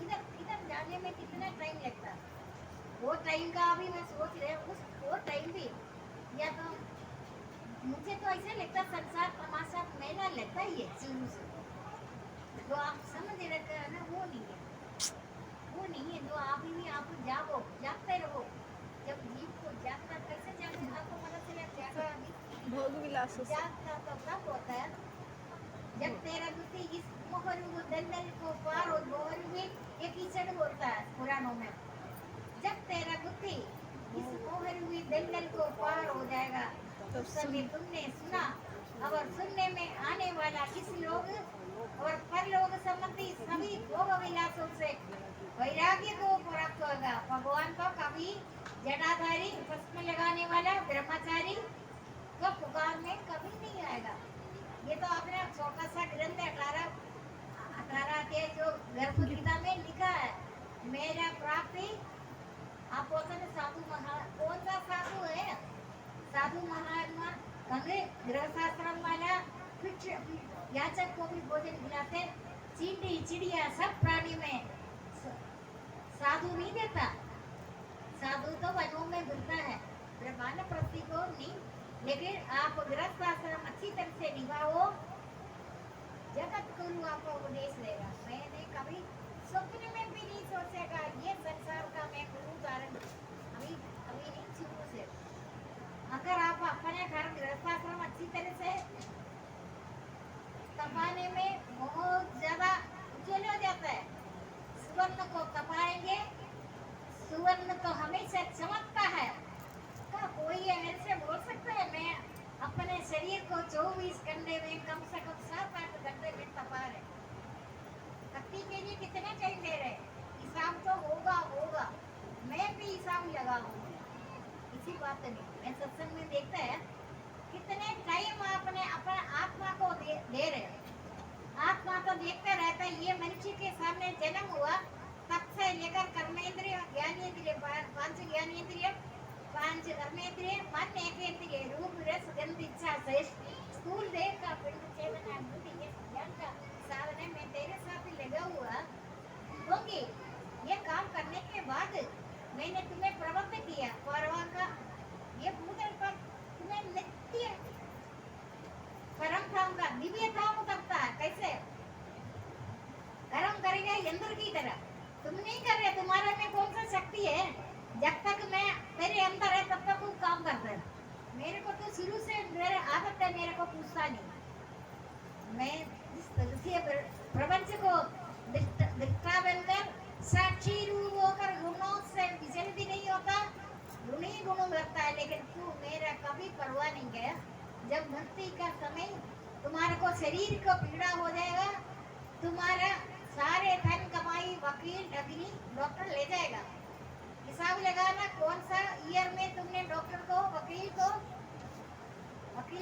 इधर इधर जाने में कितना टाइम लगता है, वो टाइम का अभी मैं सोच रही हूँ उस वो टाइम भी, या तो मुझे तो ऐसा लगता संसार तमाशा मेला लगता ही है शुरू से, जो आप समझ रहे हैं ना वो नहीं है, वो नहीं है। जो आप भी आप जागो, जागते रहो। जब जीव को जागता कैसे जागते आपको पता चला, जागा अभी भोग विलास से जागता तो तब होता है जब तेरा दुखी इस मोहर को दलदल को पार हो, मोहर में एक कीचड़ होता है पुराणों में, जब तेरा दुखी इस मोहर हुई दलदल को पार हो जाएगा उस समय तुमने सुना, और सुनने में आने वाला इस लोग और परलोक संबंधी सभी भोग विलासों से वैराग्य को प्राप्त होगा। भगवान को कभी जटाधारी भस्म लगाने वाला ब्रह्मचारी तो पुकार में कभी नहीं आएगा। ये तो आपने छोटा सा ग्रंथ 18 अध्याय जो गर्भगीता में लिखा है, मेरा प्राप्ति। आप बोलते हैं साधु महा, कौन सा साधु है? साधु महात्मा हमें गृहस्थाश्रम वाला कुछ याचक को भी भोजन खिलाते, चींटी चिड़िया सब प्राणी में साधु नहीं देता। साधु तो वनों में घूमता है, ब्रह्मांड प्रति को नहीं। लेकिन आप गृहस्थ आश्रम अच्छी तरह से निभाओ, जगत गुरु आपको उपदेश देगा। मैंने कभी स्वप्न में भी नहीं सोचेगा ये संसार का मैं गुरु धारण अभी अभी नहीं शुरू से। अगर आप अपने घर गृहस्थ आश्रम अच्छी तरह से तपाने में बहुत ज्यादा उज्जवल हो जाता है। सुवर्ण को तपाएंगे, सुवर्ण तो हमेशा चमकता है। क्या कोई ऐसे बोल सकता है मैं अपने शरीर को 24 घंटे में कम से कम 7-8 घंटे में तपा रहे? शक्ति के लिए कितना टाइम दे रहे? हिसाब तो होगा, मैं भी हिसाब लगाऊंगी। इसी बात नहीं, मैं सत्संग में देखता है कितने टाइम आपने अपना आत्मा को दे रहे। आत्मा तो देखता रहता है, ये मनुष्य के सामने जन्म हुआ तब से लेकर कर्मेंद्रिय ज्ञानेंद्रिय 5 ज्ञानेंद्रिय 5 कर्मेंद्रिय मन एकेंद्रिय रूप रस गंध इच्छा शेष स्थूल देह का पिंड चेतना बुद्धि ये ज्ञान का साधने में तेरे साथ लगा हुआ होंगे। ये काम करने के बाद मैंने तुम्हें प्रबंध किया पौरवा का, ये भूतल पर तुम्हें नित्य परम धाम का दिव्य धाम उतरता है। कैसे कर्म करेगा यंत्र की तरह, तुम नहीं कर रहे, तुम्हारे में कौन सा शक्ति है? जब तक मैं तेरे अंदर है तब तक तू काम करता है। मेरे को तो शुरू से मेरे आदत है, मेरे को पूछता नहीं। मैं इस तरह से प्रपंच को दृष्टा बनकर साक्षी रूप होकर गुणों से विचलित नहीं होता, गुण ही गुण करता है। लेकिन तू मेरा कभी परवाह नहीं किया। जब मृत्यु का समय तुम्हारे को शरीर को पीड़ा हो जाएगा, तुम्हारा सारे धन कमाई वकील अग्नि डॉक्टर ले जाएगा। हिसाब लगाना कौन सा ईयर में तुमने डॉक्टर को वकील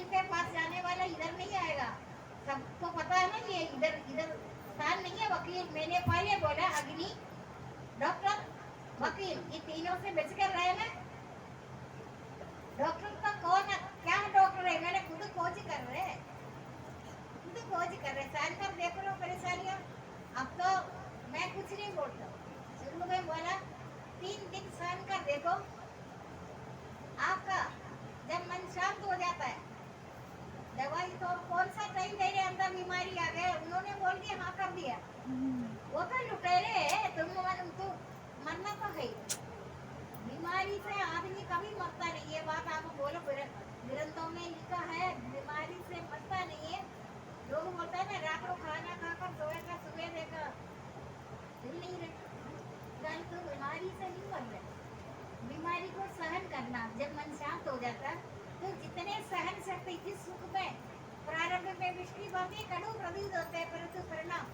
के पास जाने वाला इधर नहीं आएगा। सबको पता है ना ये इधर स्थान नहीं है वकील। मैंने पहले बोला अग्नि डॉक्टर वकील ये तीनों से बचकर रहे ना। डॉक्टर तो कौन है, क्या डॉक्टर है? मैंने खुद खोज कर रहे साल कर देख रहे हो परेशानियां। अब तो मैं कुछ नहीं बोलता, शुरू में बोला 3 दिन सहन कर देखो, आपका जब मन शांत हो जाता है। दवाई तो कौन सा टाइम मेरे अंदर बीमारी आ गए, उन्होंने बोल दिया हाँ कर दिया। वो तो लुटेरे है, तुम मरना तो है। बीमारी से आदमी कभी मरता नहीं, ये बात आप बोलो, ग्रंथों में लिखा है बीमारी से मरता नहीं है। लोग बोलते हैं ना रात को खाना खाकर सोएगा सुबह देखा दिल नहीं रहता, तो बीमारी से नहीं मर रहे। बीमारी को सहन करना, जब मन शांत हो जाता तो जितने सहन शक्ति जिस सुख में प्रारंभ में मिष्टी बातें कड़ू प्रदीत होते हैं, परंतु परिणाम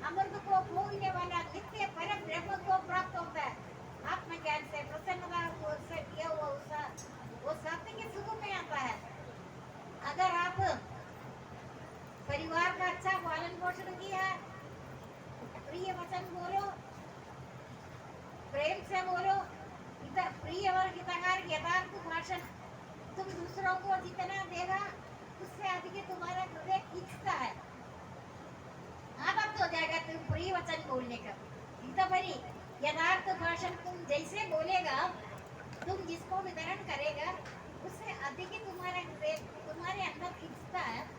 अमृत को भोगने वाला नित्य परम ब्रह्म को प्राप्त होता है। आत्मज्ञान से प्रसन्नता से किया हुआ वो सत्य के सुख में आता है। अगर आप परिवार का अच्छा पालन पोषण किया, प्रिय वचन बोलो, प्रेम से बोलो, प्रिय और हितकार यथार्थ भाषण तुम दूसरों को जितना देगा उससे अधिक तुम्हारा हृदय खींचता है। आदत हो जाएगा तुम प्रिय वचन बोलने का। हितभरी यथार्थ भाषण तुम जैसे बोलेगा, तुम जिसको वितरण करेगा उससे अधिक तुम्हारा हृदय तुम्हारे अंदर खींचता है।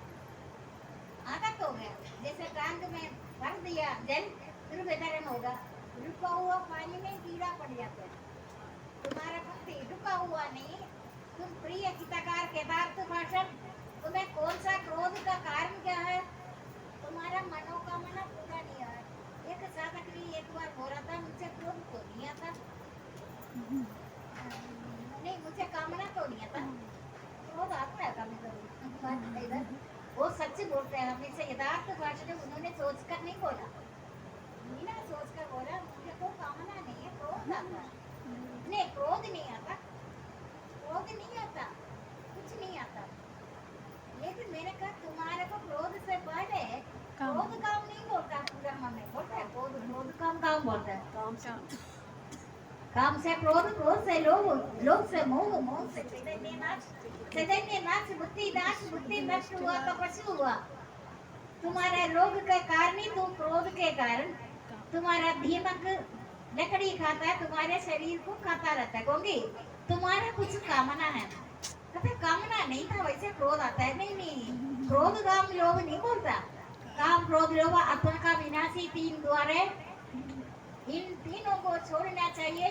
आदत हो गया, जैसे टैंक में भर दिया जल, फिर वितरण होगा। रुका हुआ पानी में कीड़ा पड़ जाता है। तुम्हारा भक्ति रुका हुआ नहीं, तुम प्रिय हितकार यथार्थ भाषण, तुम्हें कौन सा क्रोध का कारण क्या है, तुम्हारा मनोकामना पूरा नहीं है। एक साधक ने एक बार बोला था, मुझे क्रोध तो नहीं आता, नहीं मुझे कामना तो नहीं आता, क्रोध आता है कभी कभी इधर। वो सच बोलते हैं हमेशा यथार्थ भाषण। उन्होंने सोचकर नहीं बोला, बिना सोचकर बोला, मुझे कोई कामना नहीं है, क्रोध आता है। नहीं, क्रोध नहीं आता, क्रोध नहीं आता, कुछ नहीं आता। लेकिन मैंने कहा तुम्हारे को क्रोध से पहले क्रोध काम नहीं बोलता, पूरा में बोलता है क्रोध काम बोलता है। काम से क्रोध, क्रोध से लोभ, लोभ से मोह, मोह से चैतन्य नाश, बुद्धि नाश, बुद्धि नष्ट हुआ तो पशु हुआ। तुम्हारे रोग के कारण ही तुम क्रोध के कारण तुम्हारा दीमक लकड़ी खाता है, तुम्हारे शरीर को खाता रहता है, क्योंकि तुम्हारा कुछ कामना है। कहते कामना नहीं था, वैसे क्रोध आता है। नहीं नहीं, क्रोध काम लोभ नहीं बोलता। काम क्रोध लोभ अपन का विनाशी तीन द्वार है, इन तीनों को छोड़ना चाहिए।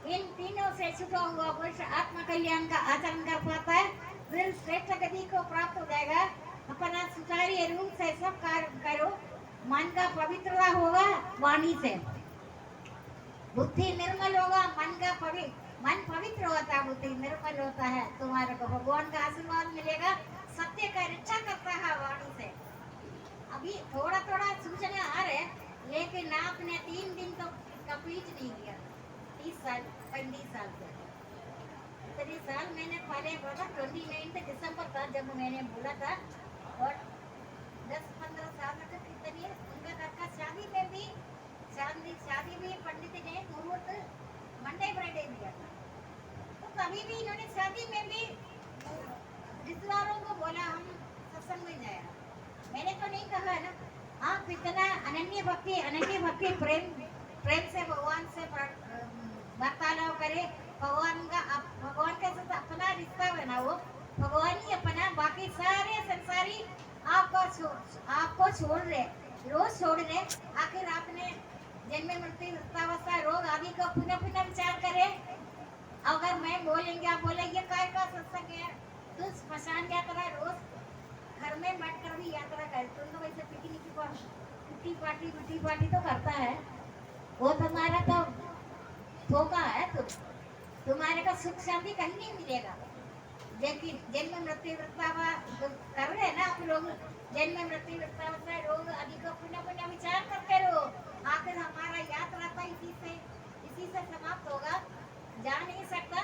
इन तीनों से छुपा हुआ पुरुष आत्म कल्याण का आचरण कर पाता है, फिर श्रेष्ठ गति को प्राप्त हो जाएगा। अपना सुचारू रूप से सब कार्य करो, मन का पवित्रता होगा वाणी से, बुद्धि निर्मल होगा, मन पवित्र होता है, बुद्धि निर्मल होता है। तुम्हारे को भगवान का आशीर्वाद मिलेगा, सत्य का रक्षा करता है वाणी से। अभी थोड़ा थोड़ा सूचना आ रहे, लेकिन आपने 3 दिन तो कंप्लीट नहीं किया। 30 साल 35 साल से 30 साल मैंने पहले बोला, 29 दिसंबर था जब मैंने बोला था। और 10-15 साल तक कितनी उनका लड़का शादी भी पंडित ने मुहूर्त मंडे फ्राइडे दिया था। तो कभी भी इन्होंने शादी में भी रिश्तेदारों को बोला हम सत्संग में जाएगा। मैंने तो नहीं कहा है ना, आप इतना अनन्य भक्ति प्रेम से भगवान से वार्तालाप करे, भगवान के साथ अपना रिश्ता बनाओ, भगवान ही अपना, बाकी सारे संसारी आपको छोड़ रहे, रोज छोड़ रहे। आखिर आपने जन्म मृत्यु वृद्धावस्था रोग आदि का पुनः विचार करें। अगर मैं बोलेंगे, आप बोलेंगे काय का सत्संग है, तो स्मशान यात्रा रोज घर में बैठ कर भी यात्रा कर, तो वैसे पिटी पार्टी तो करता है, वो तुम्हारा तो धोखा है। तुम्हारे का सुख शांति कहीं नहीं मिलेगा। जन्म मृत्यु वृद्धावस्था कर रहे हैं ना आप लोग, जन्म मृत्यु वृद्धावस्था रोग आदि का पुनः विचार करते रहो। आखिर हमारा यात्रा था इसी से समाप्त होगा, जा नहीं सकता।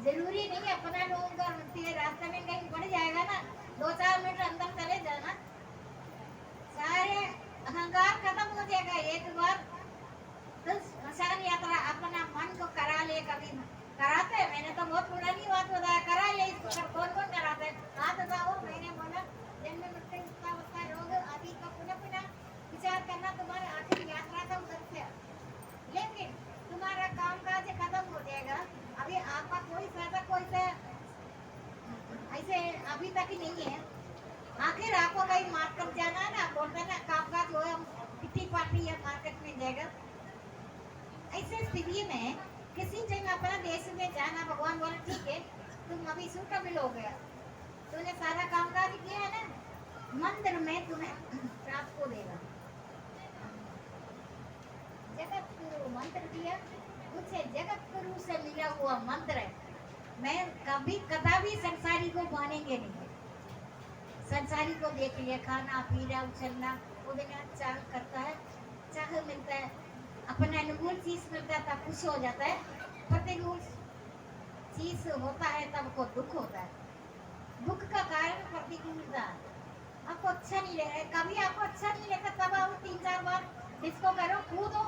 जरूरी नहीं अपना लोगों का रास्ते में कहीं बढ़ जाएगा ना, 2-4 मिनट अंदर चले जाना, सारे अहंकार खत्म हो जाएगा एक बार। तो स्मशान यात्रा अपना मन को करा ले, कभी कराते हैं। मैंने तो बहुत पुरानी बात बताया, करा ले इसको। कौन कराते हैं, हाथ उठाओ। मैंने बोला जन्म मृत्यु वृद्धावस्था रोग आदि का पुनः विचार करना तुम्हारी आखिरी यात्रा था उधर से। लेकिन तुम्हारा काम काज खत्म हो जाएगा। अभी आपका कोई फायदा कोई से ऐसे अभी तक ही नहीं है। आखिर आपको कहीं मार्केट कर जाना है ना, बोलते ना काम काज हो, कितनी पार्टी या मार्केट में जाएगा। ऐसे स्थिति में किसी जगह अपना देश में जाना, भगवान बोले ठीक है तुम अभी सूटेबल हो गया, तूने सारा काम काज किया है ना, मंदिर में तुम्हें प्राप्त को देगा। जगत गुरु मंत्र दिया, उसे जगत गुरु से मिला हुआ मंत्र है। मैं कभी संसारी को मानेंगे नहीं। संसारी को देख लिया, खाना पीना उछलना, वो बिना चाह करता है, चाह मिलता है, अपना अनुकूल चीज मिलता है तब खुश हो जाता है, प्रतिकूल चीज होता है तब को दुख होता है। दुख का कारण प्रतिकूलता। आपको अच्छा नहीं लगा, कभी आपको अच्छा नहीं लगा तब आओ 3-4 बार डिस्को करो, कूदो,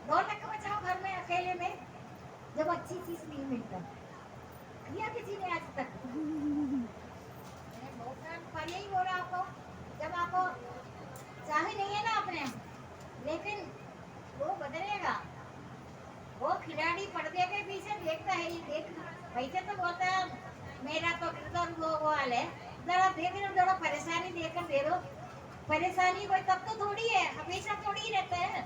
ढोलक बजाओ घर में अकेले में, जब अच्छी चीज नहीं मिलता किया किसी ने आज तक। मैंने बहुत सारा पहले ही बोला आपको, जब आपको चाहे नहीं है ना अपने, लेकिन वो बदलेगा। वो खिलाड़ी पर्दे के पीछे देखता है, ये देख वैसे तो बोलता है मेरा तो किरदार वो हाल है, जरा देख लो, जरा परेशानी देकर दे दो। परेशानी कोई तब तो थोड़ी है, हमेशा थोड़ी ही रहता है।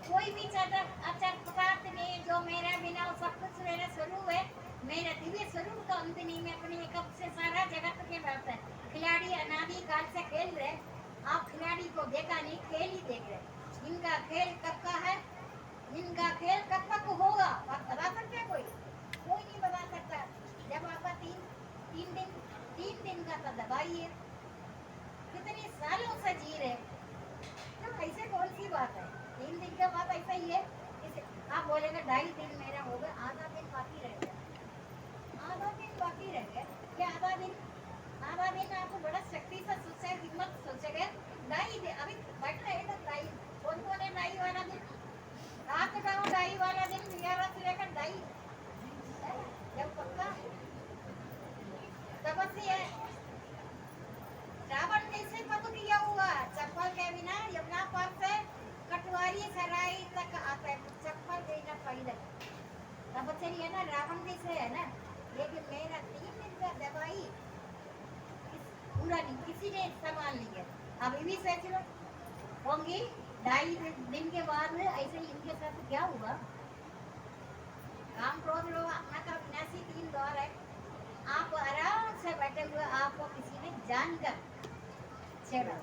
कोई भी अचर पदार्थ नहीं जो मेरा बिना सब कुछ मेरा स्वरूप है, मेरा दिव्य स्वरूप का अंत नहीं। मैं अपने कब से सारा जगत के बात है। खिलाड़ी अनादि काल से खेल रहे, आप खिलाड़ी को देखा नहीं, खेल ही देख रहे। इनका खेल कब का है, इनका खेल कब तक होगा, आप बता सकते हैं? कोई नहीं बता सकता। जब आपका तीन दिन का तो दबाइए, कितने सालों से जी रहे, तो ऐसे कौन सी बात है? 3 दिन का बात ऐसा ही है। आप बोलेगा 2.5 दिन मेरा हो गया, आधा दिन बाकी रह गया, आधा दिन बाकी रह गया, क्या आधा दिन आपको बड़ा शक्ति से सोचे, हिम्मत सोचेगा 2.5 दिन अभी बैठ रहे तो 2.5, कौन है 2.5 वाला दिन? रात का 2.5 वाला दिन 11 से लेकर 2.5, जब पक्का तपस्या है। रावण कैसे पद किया हुआ, चप्पल के बिना यमुना पार से कटवारी सराय तक आता है, चप्पल बिना पैदल। तपस्या है ना, रावण जैसे है ना। लेकिन मेरा 3 दिन का दवाई पूरा नहीं किसी ने संभाल लिया। अभी भी सोच लो होंगी 2.5 दिन के बाद ऐसे ही इनके साथ क्या हुआ। काम क्रोध लोग अपना का विनाशी 3 द्वार है। आप आराम से बैठे हुए, आपको किसी ने जानकर छेड़ा,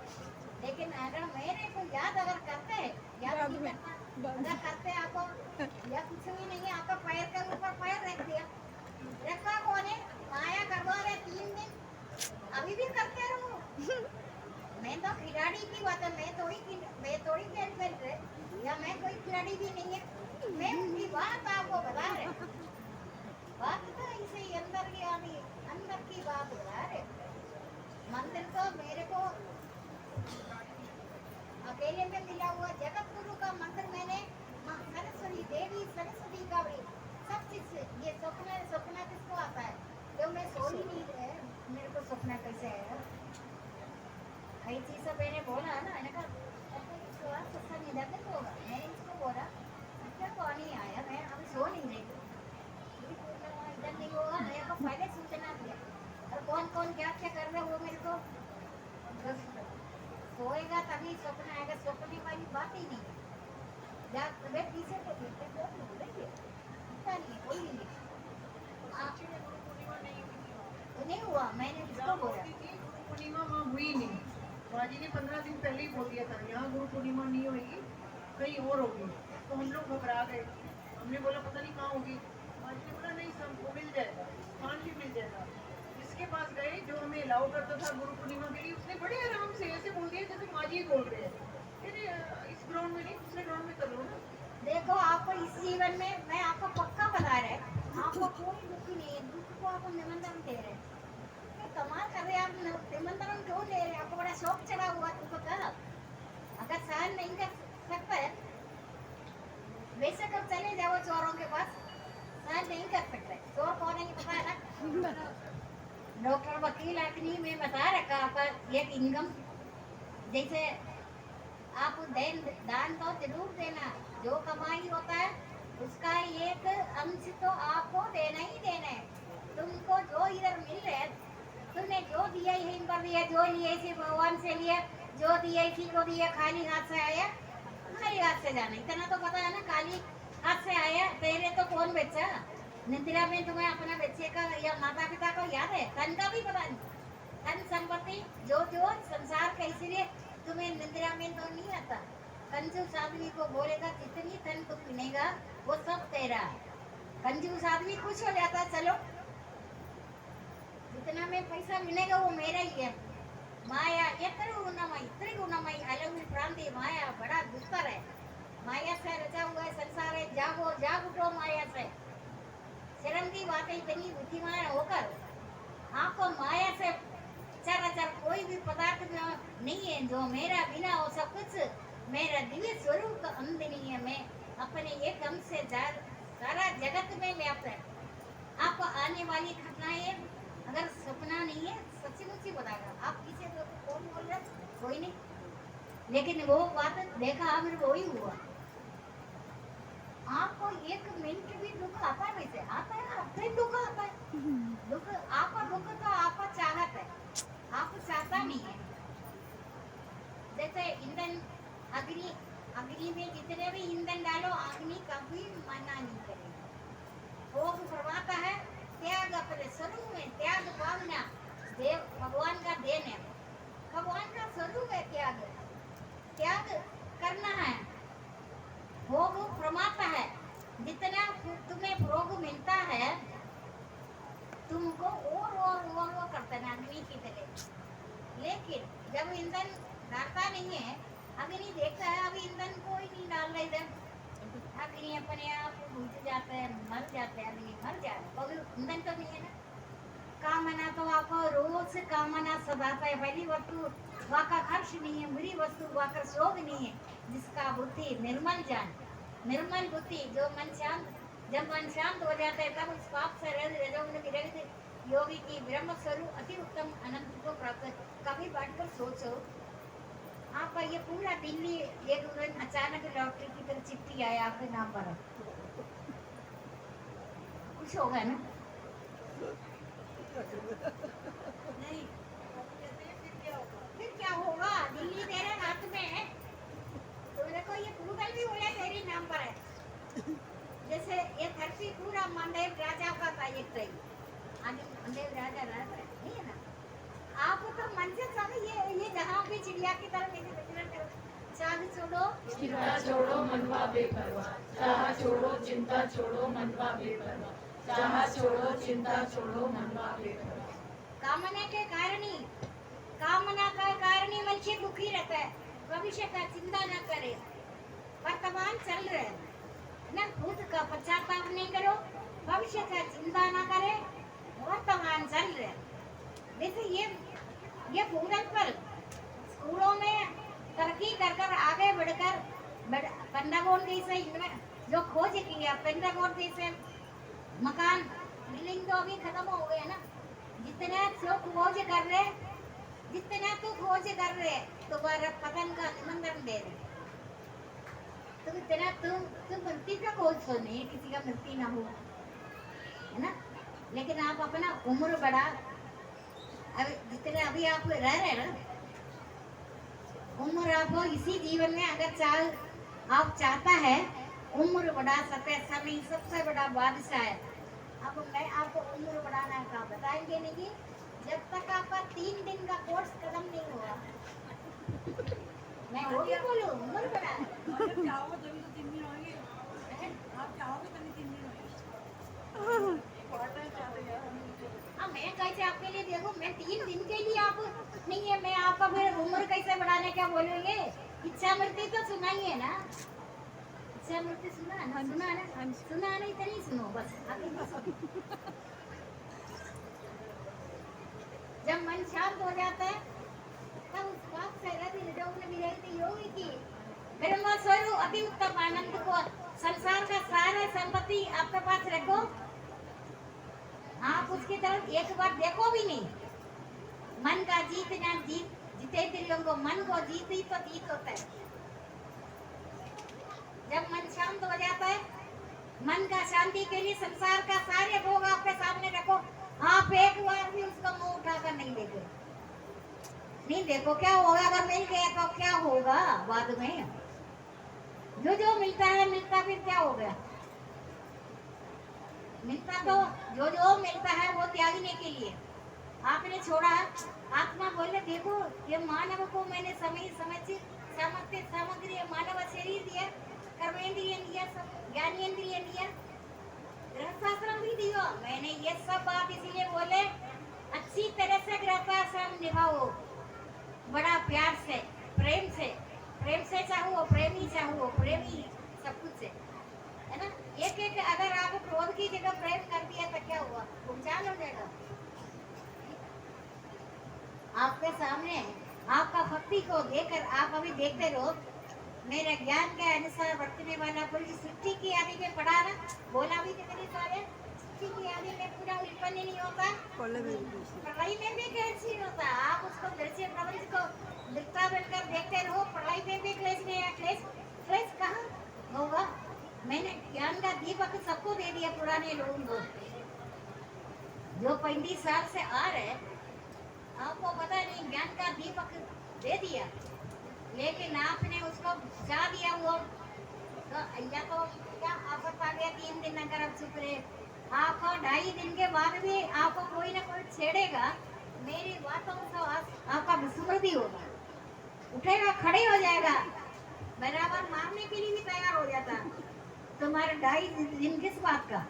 लेकिन अगर मेरे को याद अगर करते हैं, याद नहीं करना, अगर करते आपको या कुछ भी नहीं, आपका पैर के ऊपर पैर रख दिया, रखा कौन है? माया करवा रहे 3 दिन, अभी भी करते रहो। मैं तो खिलाड़ी की बात है, मैं थोड़ी खेल खेल रहे, या मैं कोई खिलाड़ी भी नहीं है, मैं उनकी बात आपको बता रहे। बात तो ऐसे ही अंदर की बात बता रहे। मंदिर तो मेरे को अकेले में मिला हुआ जगत गुरु का मंदिर, मैंने माँ सरस्वती देवी, सरस्वती का भी सब चीज। ये सपना किसको आता है? जो मैं सो ही नहीं रहे, मेरे को सपना कैसे है? कई चीज से मैंने बोला ना, मैंने कहा सस्ता निधन होगा, मैंने इसको बोला क्या कौन ही आया, मैं अभी सो नहीं रही, इधर नहीं होगा, मेरे को पहले सूचना दिया। और कौन कौन क्या क्या कर रहे हो मेरे को सोएगा तभी स्वप्न आएगा, स्वप्न वाली बात ही नहीं है। वे पीछे को देखते बहुत हो रही है, पता नहीं कोई नहीं। तो नहीं हुआ, मैंने किसको बोला? गुरु पूर्णिमा वहाँ हुई नहीं, बाजी ने 15 दिन पहले ही बोल दिया था यहाँ गुरु पूर्णिमा नहीं होगी, कहीं और होगी। तो हम लोग घबरा गए, हमने बोला पता नहीं कहाँ होगी। बाजी ने बोला नहीं, सबको मिल जाएगा, स्थान भी मिल जाएगा। इसके पास गए जो हमें अलाउ करता था गुरु पूर्णिमा के लिए, उसने बड़े आराम से ऐसे बोल दिया जैसे माँ जी बोल रहे हैं, इस ग्राउंड में नहीं दूसरे ग्राउंड में कर लो ना। देखो आपको इस जीवन में मैं आपको पक्का बता रहे, आपको कोई दुख नहीं है, दुख को आपको निमंत्रण दे रहे। कमाल कर रहे, आप निमंत्रण क्यों ले रहे? आपको बड़ा शौक चढ़ा हुआ तुमको कर, अगर सहन नहीं कर सकता है बेशक अब चले जाओ चोरों के पास, सहन नहीं कर सकते। चोर कौन है पता है ना? डॉक्टर वकील आदमी में बता रखा आपका एक इनकम, जैसे आप दान तो जरूर देना, जो कमाई होता है उसका एक अंश तो आपको देना ही देना है। तुमको जो इधर मिल रहा है, तुमने जो दिया यहीं पर दिया, जो लिए इसी भगवान से लिया, जो दिया इसी को दिया, खाली हाथ से आया खाली हाथ से जाना, इतना तो पता है ना। खाली हाथ से आया, तेरे तो कौन बेचा? निद्रा में तुम्हें अपना बच्चे का या माता पिता को याद है? धन का भी पता नहीं, धन संपत्ति जो संसार का, इसलिए तुम्हें निद्रा में तो नहीं आता। कंजूस आदमी को बोलेगा जितनी धन तू पिनेगा वो सब तेरा। कंजूस आदमी खुश हो जाता, चलो जितना में पैसा मिलेगा वो मेरा ही है। माया त्रिगुणमयी अलौकिक प्रांति माया बड़ा दुस्तर है। माया से रचा हुआ है संसार है, जागो जाग उठो माया से। शर्म की बात है, इतनी बुद्धिमान होकर आपको माया से चराचर कोई भी पदार्थ में नहीं है जो मेरा बिना हो सब कुछ मेरा दिव्य स्वरूप का अंत नहीं है। मैं अपने एक अंश से सारा जगत में व्याप्त है। आपको आने वाली घटनाएं अगर सपना नहीं है सच्ची मुच्ची बताएगा। आप किसे तो कौन बोल रहे कोई नहीं, लेकिन वो बात देखा फिर वही हुआ। आपको एक मिनट भी दुख आता है? वैसे आता है, आपका ही दुख आता है। दुख आपका दुख तो आपका चाहत है, आप चाहता नहीं है। जैसे ईंधन अग्नि अग्नि में जितने भी ईंधन डालो अग्नि कभी मना नहीं करेगी। वो फरमाता है त्याग अपने स्वरूप में त्याग भावना देव भगवान का देन है, भगवान का स्वरूप है त्याग। त्याग करना है। भोग फरमाता है जितना तुम्हें भोग मिलता है तुमको और करता है अग्नि की तरह। लेकिन जब ईंधन डालता नहीं है, अग्नि देखता है अभी ईंधन कोई नहीं डाल रहा इधर, अग्नि अपने आप बुझ जाता है, मर जाता है, अग्नि मर जाता है, ईंधन तो नहीं है ना। कामना तो आपको रोज कामना सदाता है। पहली वस्तु वाका हर्ष नहीं है, बुरी वस्तु वाका शोक नहीं है, जिसका बुद्धि निर्मल जान निर्मल बुद्धि जो मन शांत, जब मन शांत हो जाता है तब उस पाप से रजोगुण विरहित योगी की ब्रह्म स्वरूप अति उत्तम अनंत को प्राप्त। कभी बैठकर सोचो आपका ये पूरा दिल्ली एक दिन अचानक लॉटरी की तरह चिट्ठी आया आपके नाम पर, कुछ होगा ना? नहीं, फिर क्या होगा? दिल्ली तेरे हाथ में है, तो देखो ये गूगल भी बोला तेरे नाम पर है। जैसे ये धरती पूरा मंडेव राजा का था, एक ट्रेन आगे मंडेव राजा रहता है नहीं है ना। आप तो मन से सब ये जहाँ भी चिड़िया की तरह मेरे विचरण करो, चाह छोड़ो चिंता छोड़ो मनवा बेपरवाह, चाह छोड़ो चिंता छोड़ो मनवा बेपरवाह, चाह छोड़ो चिंता छोड़ो मनवा बेपरवाह। कामना के कारण ही, कामना का कारण ही मनुष्य दुखी रहता है। भविष्य का चिंता न करे, वर्तमान चल रहे न खुद का पश्चाताप नहीं करो, भविष्य का चिंता न करे, वर्तमान चल रहे। जैसे ये पूरन पर स्कूलों में तरक्की कर कर आगे बढ़कर पेंटागन जैसे इनमें जो खोज किया, पेंटागन जैसे मकान बिल्डिंग तो अभी खत्म हो गए ना। जितना जो खोज कर रहे, जितना तू खोज कर रहे तुम्हारा पतन का निमंत्रण दे रहे। तो इतना तुम मृत्यु का खोज तो नहीं, किसी का मृत्यु ना हो है ना। लेकिन आप अपना उम्र बढ़ा, जितने अभी आप रह रहे ना, उम्र आपको इसी जीवन में अगर आप चाहता है उम्र बढ़ा सकते, समय सबसे बड़ा बादशाह है। अब मैं आपको उम्र बढ़ाना का बताएंगे नहीं जब तक आपका 3 दिन का कोर्स खत्म नहीं हुआ। मैं वो भी बोलूं उम्र बढ़ा, चाहोगे तभी तो 3 दिन होंगे, आप चाहोगे तभी 3 दिन होंगे। मैं कैसे आपके लिए देखूं, मैं 3 दिन के लिए आप नहीं है, मैं आपका फिर उम्र कैसे बढ़ाने क्या बोलेंगे? इच्छा मृत्यु तो सुना ही है ना, इच्छा मृत्यु सुना ना, सुना नहीं तो नहीं सुनो बस आगे नहीं सुनो। जब मन शांत हो जाता है तब उस बात से योगी की ब्रह्म स्वरूप अति उत्तम आनंद को संसार का सारा संपत्ति आपके पास रखो, आप उसकी तरफ एक बार देखो भी नहीं। मन का जीते दिलों को, मन को जीत ही तो जीत होता है। जब मन शांत हो जाता है, मन का शांति के लिए संसार का सारे भोग आपके सामने रखो, आप एक बार भी उसका मुंह उठाकर नहीं देखो। नहीं देखो क्या होगा, अगर मिल गया तो क्या होगा बाद में? जो मिलता है मिलता फिर क्या हो गया? मिलता तो जो मिलता है वो त्यागने के लिए आपने छोड़ा। आत्मा बोले देखो ये मानव को मैंने समय सामग्री मानव शरीर दिया, कर्मेंद्रिय दिया, ज्ञानेंद्रिय दिया, गृहस्थाश्रम भी दिया मैंने। ये सब बात इसीलिए बोले अच्छी तरह से गृहस्थाश्रम निभाओ, बड़ा प्यार से प्रेम से चाहो, प्रेमी चाहो, प्रेमी सब कुछ से है ना। एक अगर आप क्रोध की जगह प्रेम कर दिया तो क्या हुआ? नुकसान हो जाएगा। आपके सामने है। आपका भक्ति को देखकर आप अभी देखते रहो। मेरे ज्ञान के अनुसार बरतने वाला कोई सृष्टि की आदि में पढ़ा ना, बोला भी कितने सारे सृष्टि की आदि में पूरा उत्पन्न नहीं होता, पढ़ाई में भी क्लेश नहीं होता। आप उसको दृश्य प्रपंच को दिखता बनकर देखते रहो, पढ़ाई में भी क्लेश नहीं है। क्लेश क्लेश कहाँ होगा? मैंने ज्ञान का दीपक सबको दे दिया, पुराने लोगों को जो 35 साल से आ रहे, आपको पता नहीं ज्ञान का दीपक दे दिया, लेकिन आपने उसको जा दिया। वो तो या तो क्या आफत आ गया, 3 दिन अगर आप चुप रहे, आपको 2.5 दिन के बाद भी आपको कोई ना कोई छेड़ेगा, मेरी बातों से आपका विस्मृति होगा, उठेगा, खड़े हो जाएगा, बराबर मारने के लिए भी तैयार हो जाता। तुम्हारा 2.5 दिन किस बात का?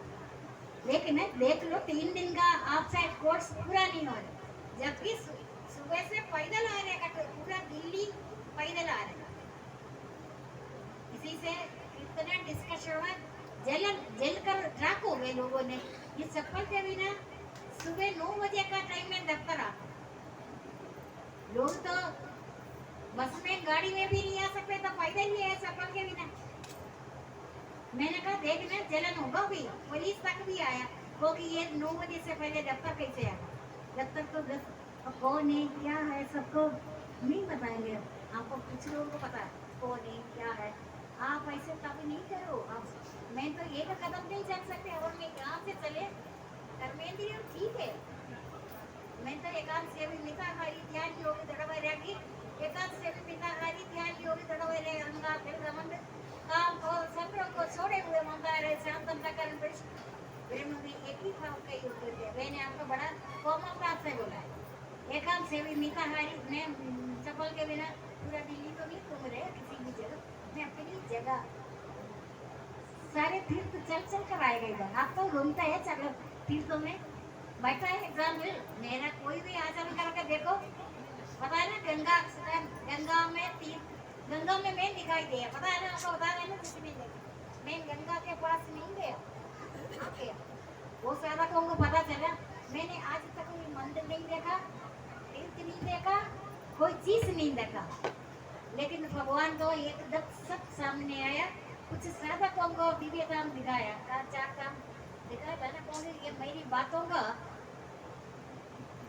लेकिन देख लो 3 दिन का आपसे कोर्स पूरा नहीं हो रहा, जबकि सुबह से पैदल आ रहेगा, तो पूरा दिल्ली पैदल आ रहेगा। इसी से इतना डिस्कशन में जल कर ट्रैक हो गए लोगों ने। ये चप्पल के बिना सुबह 9 बजे का टाइम में दफ्तर आता, लोग तो बस में गाड़ी में भी नहीं आ सकते, तो पैदल ही है चप्पल के बिना। मैंने कहा देखना जलन होगा भी, पुलिस तक भी आया क्योंकि ये 9 बजे से पहले दफ्तर कैसे आया? दफ्तर तो 10 कौन है क्या है सबको नहीं बताएंगे, आपको कुछ लोगों को पता है कौन है क्या है। आप ऐसे कभी नहीं करो। आप मैं तो एक कदम नहीं चल सकते और मैं यहाँ से चले कर्मेंद्रिय ठीक है। मैं तो एकांत सेवी मिताहारी ध्यान योगी दृढ़वैरागी, एकांत सेवी मिताहारी ध्यान योगी दृढ़वैरागी, अहंकार दिल घमंड काम और संग्रह को छोड़े हुए मंगाए रहे शांतम प्रकरण प्रेम में एक ही भाव का योग करते हैं। मैंने आपको बड़ा कोमलता से बोला है। एकांत सेवी मिताहारी, मैं चप्पल के बिना पूरा दिल्ली तो नहीं घूम रहे, किसी भी जगह मैं अपनी जगह सारे तीर्थ चल चल कर आएगा इधर। आप तो घूमता है चलो तीर्थों में बैठा है एग्जाम्पल, मेरा कोई भी आचरण करके देखो, पता है ना गंगा में तीर्थ, गंगा में मैं दिखाई दिया, पता है ना आपको, बता रहे ना कितनी जगह मैं गंगा के पास नहीं गया, गया वो सारा को उनको पता चला। मैंने आज तक कोई मंदिर नहीं देखा, तीर्थ नहीं देखा, कोई चीज नहीं देखा, लेकिन भगवान को एकदम सब सामने आया। कुछ साधकों को दिव्य काम दिखाया, 4 काम दिखाया था ना, क्योंकि ये मेरी बातों का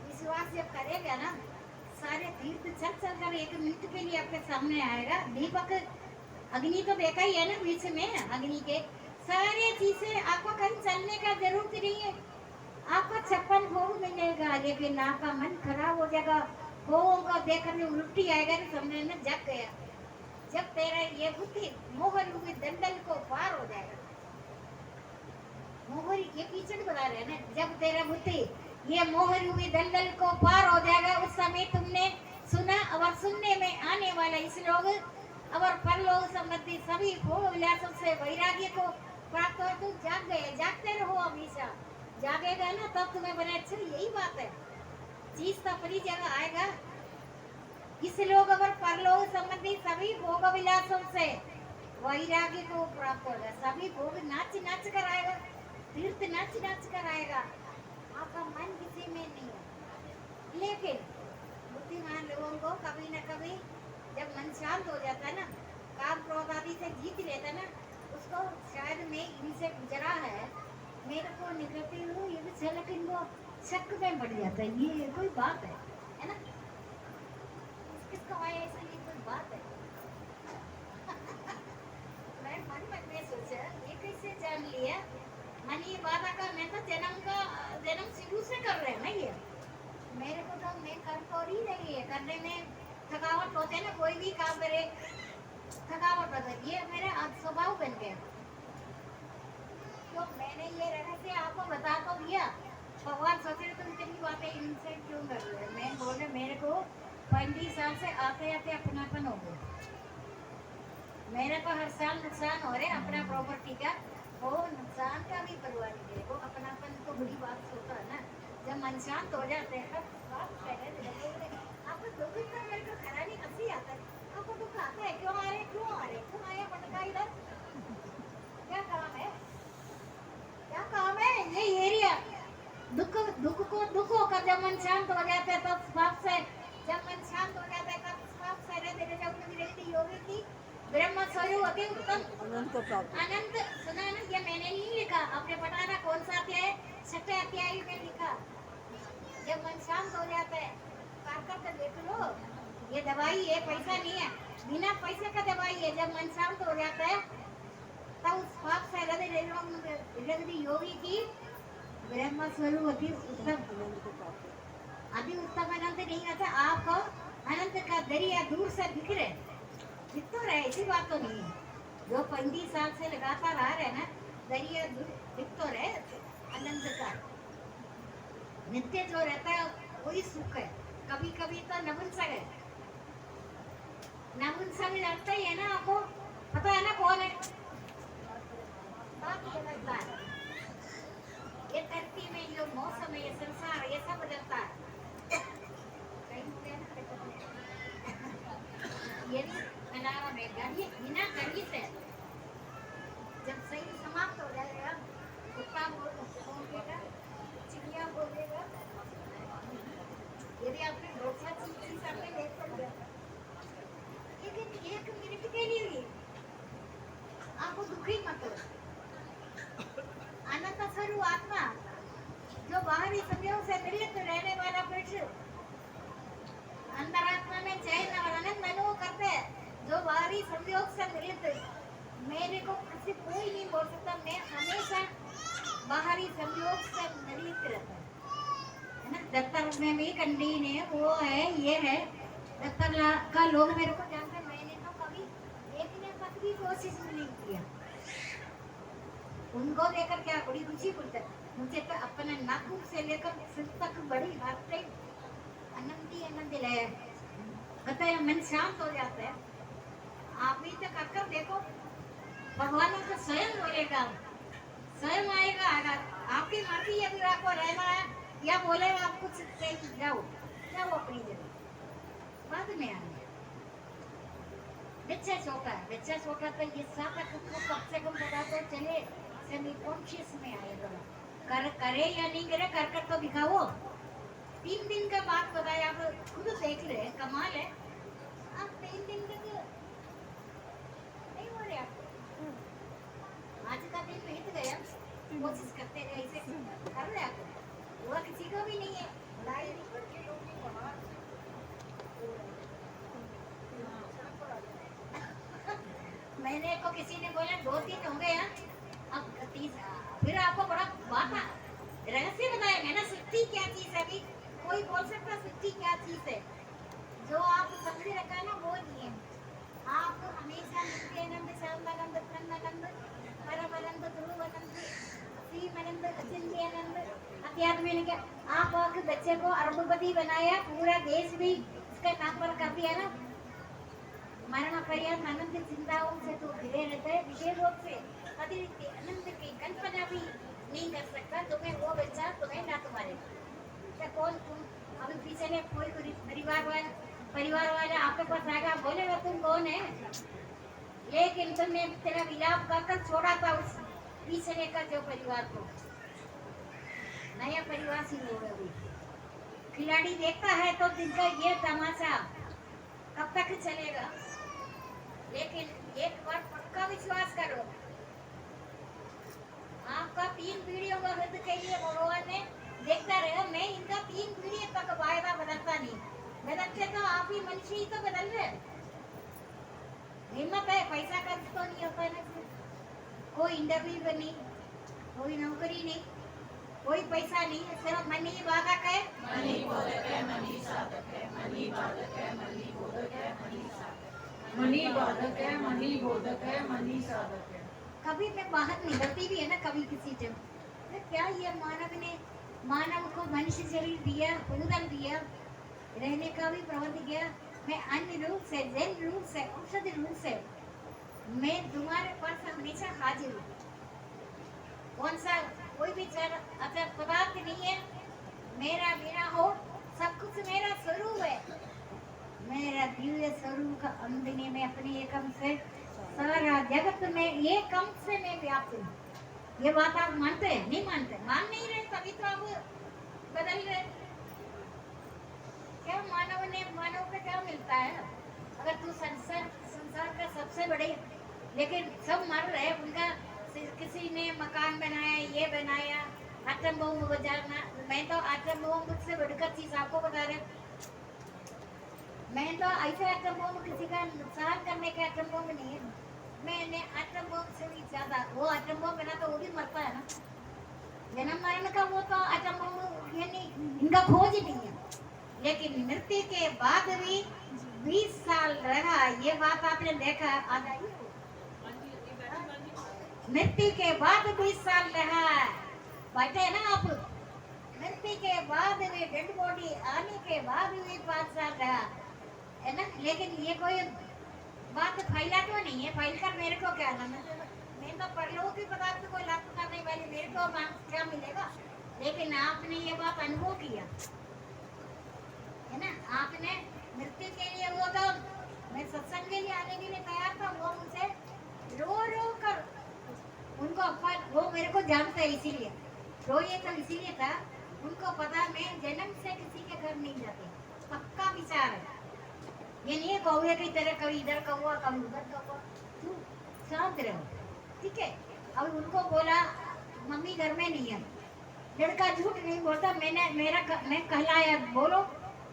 विश्वास जब करेगा ना, सारे तीर्थ चल चल कर 1 मिनट के लिए आपके सामने आएगा। दीपक अग्नि तो देखा ही है ना, बीच में अग्नि के सारे चीजें, आपको कहीं चलने का जरूरत नहीं है। आपको 56 भोग मिलेगा, लेकिन आपका मन खराब हो जाएगा, भोगों को देखकर में उल्टी आएगा, तो समझने में जग गया। जब तेरा ये बुद्धि मोहर रूपी दंडल को पार हो जाएगा, मोहर ये कीचड़ बता रहे हैं ना, जब तेरा बुद्धि ये मोहर रूपी दंडल को पार हो जाएगा, उस समय तुमने सुना और सुनने में आने वाला इस लोग और परलोक संबंधी सभी भोग विलासों से वैराग्य को प्राप्त हो। तुम जाग गए, जागते रहो हमेशा, जागेगा ना तब तुम्हें बने। अच्छा यही बात है, चीज तो अपनी जगह आएगा। इस लोग और परलोक संबंधी सभी भोग विलासों से वैराग्य को प्राप्त होगा। सभी भोग नाच नाच कर आएगा, तीर्थ नाच नाच कर आएगा, आपका मन किसी में नहीं है। लेकिन बुद्धिमान लोगों को कभी न कभी जब मन शांत हो जाता है ना, काम क्रोध आदि से जीत लेता है ना, उसको शायद मैं इनसे गुजरा है, मेरे को निकलती हूँ ये भी चल, लेकिन वो शक में बढ़ जाता है, ये कोई बात है ना, किसको आया ऐसा, ये कोई बात है। मैं मन में सोचा ये कैसे जान लिया, मन ये बात का मैं तो जन्म शुरू से कर रहे हैं ना, ये मेरे को तो मैं कर तो ही रही है, करने में थकावट होते है ना, कोई भी काम करे थकावट होता है, ये मेरा स्वभाव बन गया। तो मैंने ये रहस्य आपको बता तो दिया, भगवान सोचे तुम इतनी बातें इनसे क्यों कर रहे हो। मैं बोले मेरे को 35 साल से आते आते अपनापन हो गया, मेरे को हर साल नुकसान हो रहे अपना प्रॉपर्टी का, वो नुकसान का भी परवाह नहीं करे, वो अपनापन तो बड़ी बात होता है ना। जब मन शांत हो जाते हैं आपको दुख इतना, मेरे को खरा नहीं हंसी आता है, आपको दुख आता है क्यों आ रहे, क्यों आ रहे, क्यों आया पटका इधर, क्या काम है, क्या काम है ये एरिया। दुख को दुख होकर जब मन शांत हो जाता है तो बाप से योगी की ब्रह्म स्वरूप अति उत्तम अनंत प्राप्त अनंत। सुना ना, ये मैंने नहीं लिखा, आपने पढ़ा ना कौन सा अध्याय, छठे अध्याय में लिखा। जब मन शांत हो जाता है, कर कर देख लो, ये दवाई है, पैसा नहीं है, बिना पैसे का दवाई है। जब मन शांत हो जाता है तब उस पाप से रगड़ी योगी की ब्रह्म स्वरूप अति उत्तम अनंत प्राप्त अति उत्तम अनंत नहीं आता। आपको अनंत का दरिया दूर से दिख रहे, दिख तो रहे, ऐसी बात तो नहीं है। जो 35 साल से लगातार आ रहे ना, दरिया दिख तो रहे अनंत का। नित्य जो रहता है वही सुख है। कभी कभी तो नपुंसक है, नपुंसक लगता ही है ना आपको, पता है ना कौन है? बात बदलता है, ये धरती में जो मौसम है, ये संसार, ये सब बदलता है। ये अलार्म है, घड़ी बिना घड़ी से जब सही समाप्त हो जाएगा, कुत्ता बोलेगा, चिड़िया बोलेगा, यदि आपने डोसा चीज आपने देख लिया, लेकिन 1 मिनट के लिए भी आपको दुखी मत हो। अनंत स्वरूप आत्मा जो बाहरी संयोग से निर्लिप्त रहने वाला पुरुष, अंतरात्मा में चैन और आनंद अनुभव करते हैं, जो बाहरी संयोग से निर्लिप्त, मेरे को किसी कोई नहीं बोल सकता, मैं हमेशा बाहरी संयोग से निर्लिप्त रहता है ना। दफ्तर में भी कंडीन है, वो है, ये है, दफ्तर का लोग मेरे को जानते हैं, मैंने तो कभी देखने तक भी कोशिश नहीं किया। उनको लेकर क्या बड़ी रुचि बोलते, मुझे तो अपने नाखून से लेकर सिर तक बड़ी बातें आनंद ही आनंद है। कहते हैं मन शांत हो जाता है। आप भी तो कर देखो, भगवान तो स्वयं बोलेगा, स्वयं आएगा। अगर आपकी मर्जी है फिर आपको रहना है, या बोलेगा आप कुछ जाओ जाओ अपनी जगह, बाद में आना। बच्चा छोटा है, बच्चा छोटा तो ये साथ को कम से कम पता तो चले, सेमी कॉन्शियस में आएगा। करे या नहीं करे, कर तो दिखाओ। 3 दिन का बात बताया, आप खुद देख ले, कमाल है। आप 3 दिन के तो नहीं हो रहे आपको, आज का दिन बीत गया, कोशिश करते रहे, ऐसे कर रहे आप, हुआ किसी को भी नहीं है। लड़ाई मैंने को किसी ने बोला 2 दिन हो गए, अब 30, फिर आपको बड़ा बात रहस्य बताया मैंने, सृष्टि क्या चीज है। अभी कोई बोल सकता सृष्टि क्या चीज है? जो आप समझ रखा है ना, वो नहीं है। आप हमेशा नित्यानंद, शांतानंद, ब्रह्मानंद, परमानंद, ध्रुवानंद, असीमानंद, अचिंत्यानंद, अध्यात्मिक, आप बच्चे को अरबपति बनाया, पूरा देश भी इसका नाम पर कर दिया ना। मरण पर्यंत अनंत चिंताओं से तो घिरे रहते हैं, विशेष रूप से अतिरिक्त अनंत की कल्पना भी नहीं कर सकता। तुम्हें वो बच्चा तुम्हें ना तुम्हारे क्या कौन तुम अभी पीछे ने कोई परिवार वाले आपके पास आएगा, बोलेगा तुम कौन है, लेकिन तुमने तेरा विलाप कर छोड़ा था उस पीछे का जो परिवार को। नया परिवार सी लोग अभी खिलाड़ी देखता है तो जिनका ये तमाशा कब तक चलेगा। लेकिन एक बार पक्का विश्वास करो, आपका 3 पीढ़ियों का वृद्ध के लिए भगवान ने देखता रहे, मैं इनका 3 पीढ़ी तक वायदा बदलता नहीं, बदलते तो आप ही मनुष्य ही तो बदल रहे। हिम्मत है, पैसा खर्च तो नहीं होता ना, कोई इंटरव्यू नहीं, कोई नौकरी नहीं, कोई पैसा नहीं, सिर्फ मन ही बाधक है, मन ही बोधक है, मन ही साधक है, मन ही बाधक है, मन ही बोधक है, मन ही साधक है, मन ही बाधक है, मन ही बोधक है, मन ही साधक है। कभी मैं बाहर निकलती भी है ना, कभी किसी से क्या ये मानव को मनुष्य शरीर दिया, उदर दिया, रहने का भी प्रबंध किया, मैं अन्य रूप से, जैन रूप से, औषधि रूप से मैं तुम्हारे पास हमेशा हाजिर हूँ। कौन सा कोई भी अच्छा पदार्थ नहीं है मेरा बिना हो, सब कुछ मेरा स्वरूप है। मेरा दिव्य स्वरूप का अंदर में अपने एकम से सारा जगत में एक अंश से मैं व्याप्त हूँ। ये बात आप मानते हैं? नहीं मानते, मान नहीं रहे, तभी तो आप बदल रहे। क्या मानव को क्या मिलता है? अगर तू संसार संसार का सबसे बड़े, लेकिन सब मर रहे हैं। उनका किसी ने मकान बनाया, ये बनाया, आटम बम बजाना। मैं तो आटम बम मुझसे बढ़कर चीज आपको बता रहे, मैं तो ऐसे आटम बम किसी का नुकसान करने के आटम बम नहीं है। मैंने आटम बम से भी ज्यादा, वो आटम बम बना तो वो भी मरता है ना, जन्म मरण का वो तो आटम बम ये नहीं, इनका खोज ही नहीं है। लेकिन मृत्यु के बाद भी 20 साल रहा, ये बात आपने देखा। आ जाइए, मृत्यु के बाद 20 साल रहा, बैठे है ना आप। मृत्यु के बाद भी डेड बॉडी आने के बाद भी 5 साल रहा है ना। लेकिन ये कोई बात फैला तो नहीं है, फैल कर मेरे को क्या ना, मैं तो परलोकी पदार्थ को लाभ करने वाली, मेरे को क्या मिलेगा। लेकिन आपने ये बात अनुभव किया है ना, आपने मृत्यु के लिए, वो तो मैं सत्संग के लिए आने के लिए तैयार था, वो मुझसे रो रो कर उनको अपन, वो मेरे को जानते हैं इसीलिए रोए, तो इसीलिए था उनको पता मैं जन्म से किसी के घर नहीं जाती, पक्का विचार है। ये नहीं है कौवे की तरह कभी इधर कौवा कभी उधर कौवा, तू शांत रहो, ठीक है। अब उनको बोला मम्मी घर में नहीं है, लड़का झूठ नहीं बोलता, मैं कहलाया, बोलो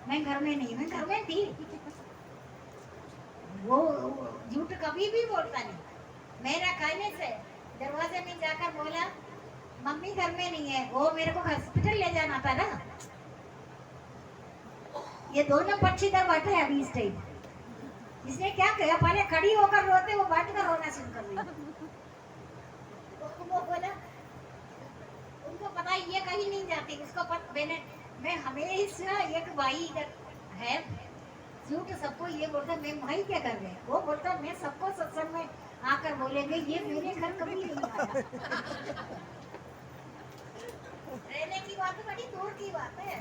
मैं घर में नहीं, मैं घर में थी। वो झूठ कभी भी बोलता नहीं। मेरा कहने से दरवाजे में जाकर बोला मम्मी घर में नहीं है, वो मेरे को हॉस्पिटल ले जाना था ना। ये दोनों पक्षी इधर बैठे हैं अभी इस टाइम। इसने क्या किया, पहले खड़ी होकर रोते, वो बैठ कर रोना शुरू कर दी। वो बोला उनको पता ये कहीं नहीं जाती, उसको मैं हमेशा, एक भाई इधर है झूठ सबको ये बोलता, मैं भाई क्या कर रहे हैं, वो बोलता मैं सबको सत्संग में आकर बोलेंगे, ये मेरे घर कभी नहीं आया। रहने की बात बड़ी दूर की बात है,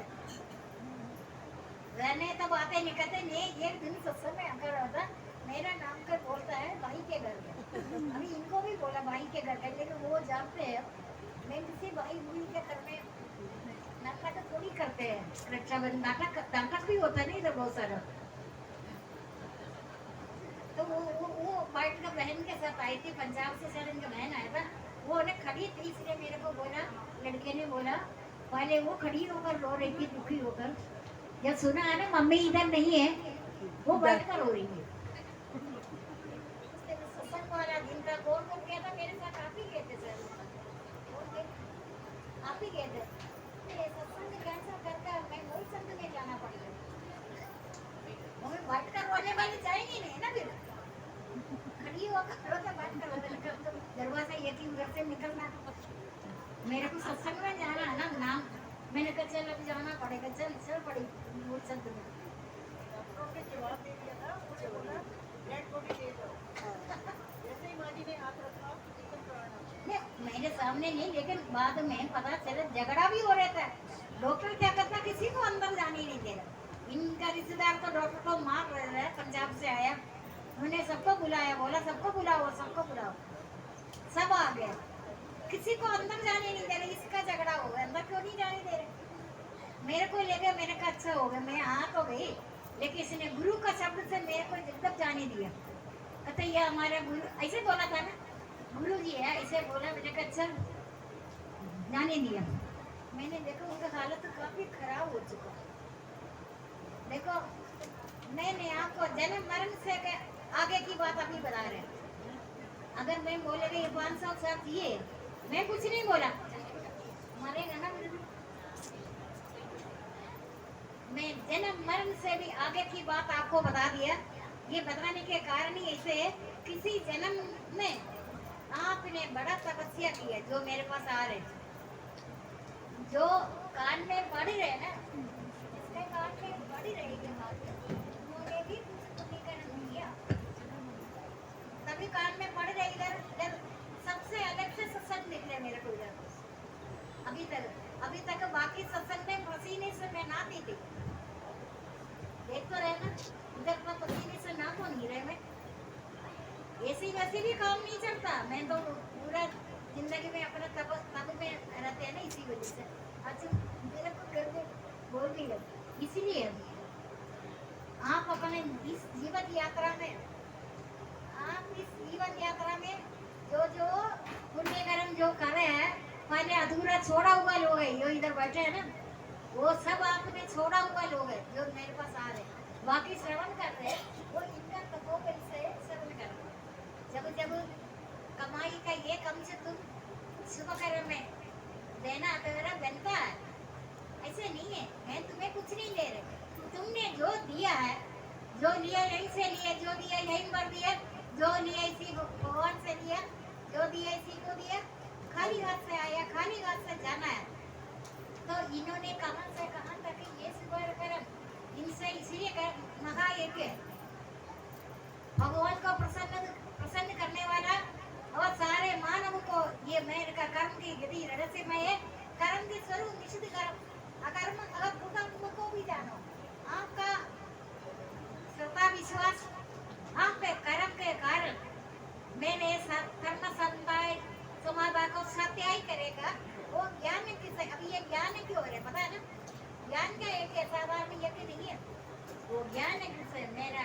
रहने तो बातें निकलते नहीं। एक दिन सत्संग में आकर होता, मेरा नाम कर बोलता है भाई के घर में, अभी इनको भी बोला भाई के घर का, लेकिन वो जानते हैं मैं किसी भाई बूढ़ी के घर में नाटक थोड़ी करते हैं, रक्षाबंधन नाटक भी होता है नहीं इधर बहुत सारा। तो वो बाइट का बहन के साथ आई थी, पंजाब से शायद इनका बहन आया था, वो उन्हें खड़ी थी, इसलिए मेरे को बोला, लड़के ने बोला, पहले वो खड़ी होकर रो रही थी दुखी होकर, जब सुना है ना मम्मी इधर नहीं है, वो बैठ कर रो रही है। सत्संग वाला दिन का कौन गया था मेरे साथ, आप ही गए थे सर, आप ही गए थे। सत्संग कैंसिल करके मैं वही संत में जाना पड़ेगा, मम्मी बैठ कर रोने वाली जाएंगी नहीं ना, फिर खड़ी होकर रोते बैठ कर रोते, दरवाजा एक ही उधर से निकलना, मेरे को सत्संग में जाना है ना, नाम मैंने कहा चल अब जाना पड़ेगा, चल चल पड़ी वो संत में। डॉक्टर ने जवाब दे दिया था, मुझे बोला डेड बॉडी दे दो, जैसे ही माँ जी ने हाथ रखा एकदम प्राण आ गया। नहीं मेरे सामने नहीं, लेकिन बाद में पता चला झगड़ा भी हो रहा था। डॉक्टर क्या करता, किसी को अंदर जाने नहीं दे रहा। इनका रिश्तेदार तो डॉक्टर को मार रहा है, पंजाब से आया, उन्होंने सबको बुलाया, बोला सबको बुलाओ, सबको बुलाओ, सब आ गया, किसी को अंदर जाने नहीं दे रहे। इसका झगड़ा हो गया, अंदर क्यों नहीं जाने दे रहे। मेरे को ले गया, मैंने कहा अच्छा हो गया, मैं आ तो गई, लेकिन इसने गुरु का शब्द से मेरे को एकदम जाने दिया। कहते ये हमारा गुरु, ऐसे बोला था ना, गुरु जी है, ऐसे बोला। मैंने कहा अच्छा जाने दिया। मैंने देखा उनका हालत तो काफी खराब हो चुका। देखो मैंने आपको जन्म मरण से आगे की बात अभी बता रहे हैं। अगर मैं बोलेगा ये 500 साल जिए, मैं कुछ नहीं बोला, मरेगा ना। मैं जन्म मरण से भी आगे की बात आपको बता दिया। ये बताने के कारण ही ऐसे है, किसी जन्म में आपने बड़ा तपस्या किया, जो मेरे पास आ रहे, जो कान में पड़ रहे ना, इसके कान में पड़ी रहेगी बात, उन्होंने भी कुछ पुण्यकर्म किया, तभी कान में पड़ रहे। इधर सबसे अलग से सत्संग निकले मेरे को इधर, अभी तक बाकी सत्संग में पसीने से मैं नहाती थी, देख तो रहे ना, इधर पर पसीने से नहा तो नहीं रहे मैं। ऐसी वैसे भी काम नहीं चलता, मैं तो पूरा जिंदगी में अपना तब में रहते हैं ना, इसी वजह से। अच्छा मेरे को घर में बोल भी लगी, इसीलिए आप अपने इस जीवन यात्रा में वाले अधूरा छोड़ा हुआ लोग है, जो इधर बैठे हैं ना, वो सब आपने छोड़ा हुआ लोग है जो मेरे पास आ रहे हैं। बाकी श्रवण कर रहे हैं, वो इनका तपोबल से श्रवण कर रहे हैं। जब जब कमाई का ये कम से तुम शुभ कर्म में देना तेरा बनता है, ऐसे नहीं है। मैं तुम्हें कुछ नहीं दे रही, तुमने जो दिया है, जो लिया यहीं से लिया, जो दिया यहीं पर दिया, जो लिया इसी भगवान से लिया, जो दिया इसी को दिया। खाली हाथ से आया, खाली हाथ से जाना है। तो इन्होंने कहां से कहां तक ये शुभ कर्म इनसे इसलिए महायज्ञ भगवान को प्रसन्न करने वाला और सारे मानव को ये मेरे का कर्म की यदि रहस्यमय है, कर्म के स्वरूप निषिद्ध कर्म अकर्म अकर्म को भी जानो। आपका श्रद्धा विश्वास आप पे कर्म के कारण मैंने कर्म संपाय समाधा को सत्याय करेगा। वो ज्ञान किससे, अभी ये ज्ञान क्यों हो रहा है पता है ना? ज्ञान क्या एक साधारण यज्ञ नहीं है, वो ज्ञान किससे मेरा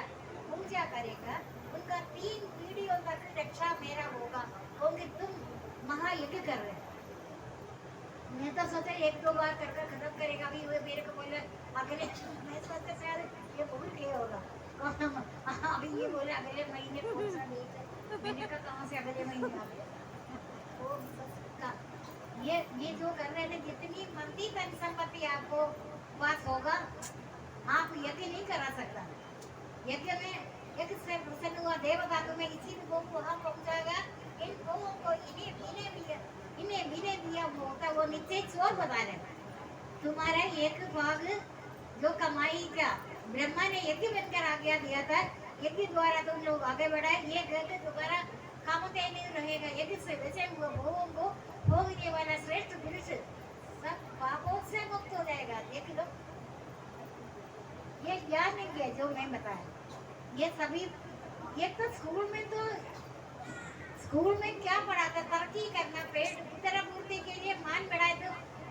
पूजा करेगा, उनका 3 पीढ़ियों तक रक्षा मेरा होगा, क्योंकि तुम महायज्ञ कर रहे हैं। मैं तो सोचा 1-2 बार कर खत्म करेगा। अभी वो मेरे को बोले अगले, मैं सोचता शायद ये भूल गया होगा। अभी ये बोले अगले महीने कौन सा डेट है, मैंने कहा कहाँ से अगले महीने आ गया। ये जो कर रहे थे, जितनी मर्जी धन संपत्ति आपको पास होगा, आप यज्ञ नहीं करा सकता। यज्ञ में यज्ञ से प्रसन्न हुआ देवता तुम्हें इसी को वहां पहुंचाएगा। इन गौओं को इन्हें भी दिया होता, वो नीचे चोर बता रहे। तुम्हारा एक भाग जो कमाई का ब्रह्मा ने यज्ञ बनकर आज्ञा दिया था, यज्ञ द्वारा तुम लोग आगे बढ़ाए, ये यज्ञ दोबारा कामते नहीं रहेगा। यज्ञ से बचे हुए भोगों को भोगने वाला श्रेष्ठ पुरुष सब पापों से मुक्त हो जाएगा। देख लो, ये ज्ञान नहीं है जो मैं बताया। ये सभी ये तो स्कूल में क्या पढ़ाता, तरक्की करना, पेट तरह पूर्ति के लिए मान बढ़ाए। तो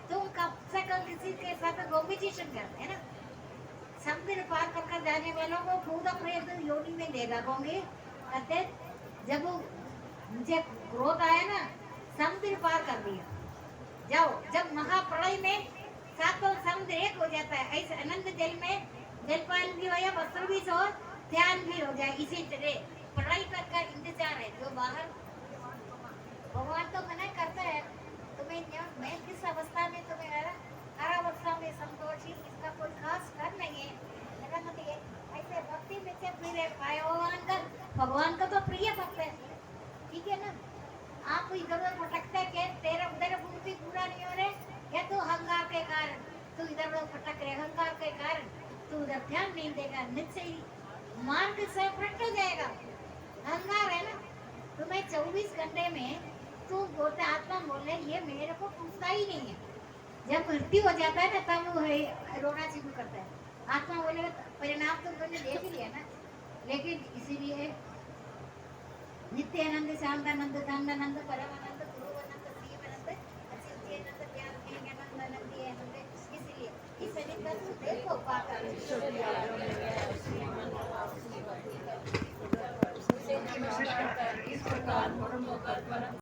तुम कब से कब किसी के साथ कॉम्पिटिशन करते हैं ना। समुद्र पार कर जाने वालों को खुद अपने योनि में देगा। कहोगे कहते जब मुझे क्रोध आया ना, समुद्र पार कर दिया। जाओ, जब महाप्रलय में सातों समुद्र एक हो जाता है, ऐसे अनंत जल में जलपान भी हो या वस्त्र भी हो, ध्यान भी हो जाए। इसी तरह प्रलय का इंतजार है। जो बाहर भगवान तो मना करता है तुम्हें, मैं किस अवस्था में तुम्हें हर अवस्था में संतोषी, इसका कोई खास कर नहीं है। ऐसे भक्ति में से प्रिय भगवान का तो प्रिय भक्त है, ठीक है ना। आप इधर उधर भटकते के तेरा उधर पूर्ति पूरा नहीं हो रहे, या तो अहंकार के कारण तू इधर उधर भटक रहे, अहंकार के कारण तू उधर ध्यान नहीं देगा, निश्चय ही मार्ग से भटक जाएगा। अहंकार है ना, तुम्हें 24 घंटे में तू बोलते आत्मा बोले ये मेरे को पूछता ही नहीं है। जब मृत्यु हो जाता है ना, तब वो रोना शुरू करता है। आत्मा बोले परिणाम तो तुमने देख लिया ना। लेकिन इसीलिए नित्यानंद, शांतानंद, दंडानंद, परमानंद, गुरुवानंद, शिवानंद, अचिंत्यानंद, ज्ञानानंद, आनंद, इसलिए इस शरीर सुदेव को पाकर इस प्रकार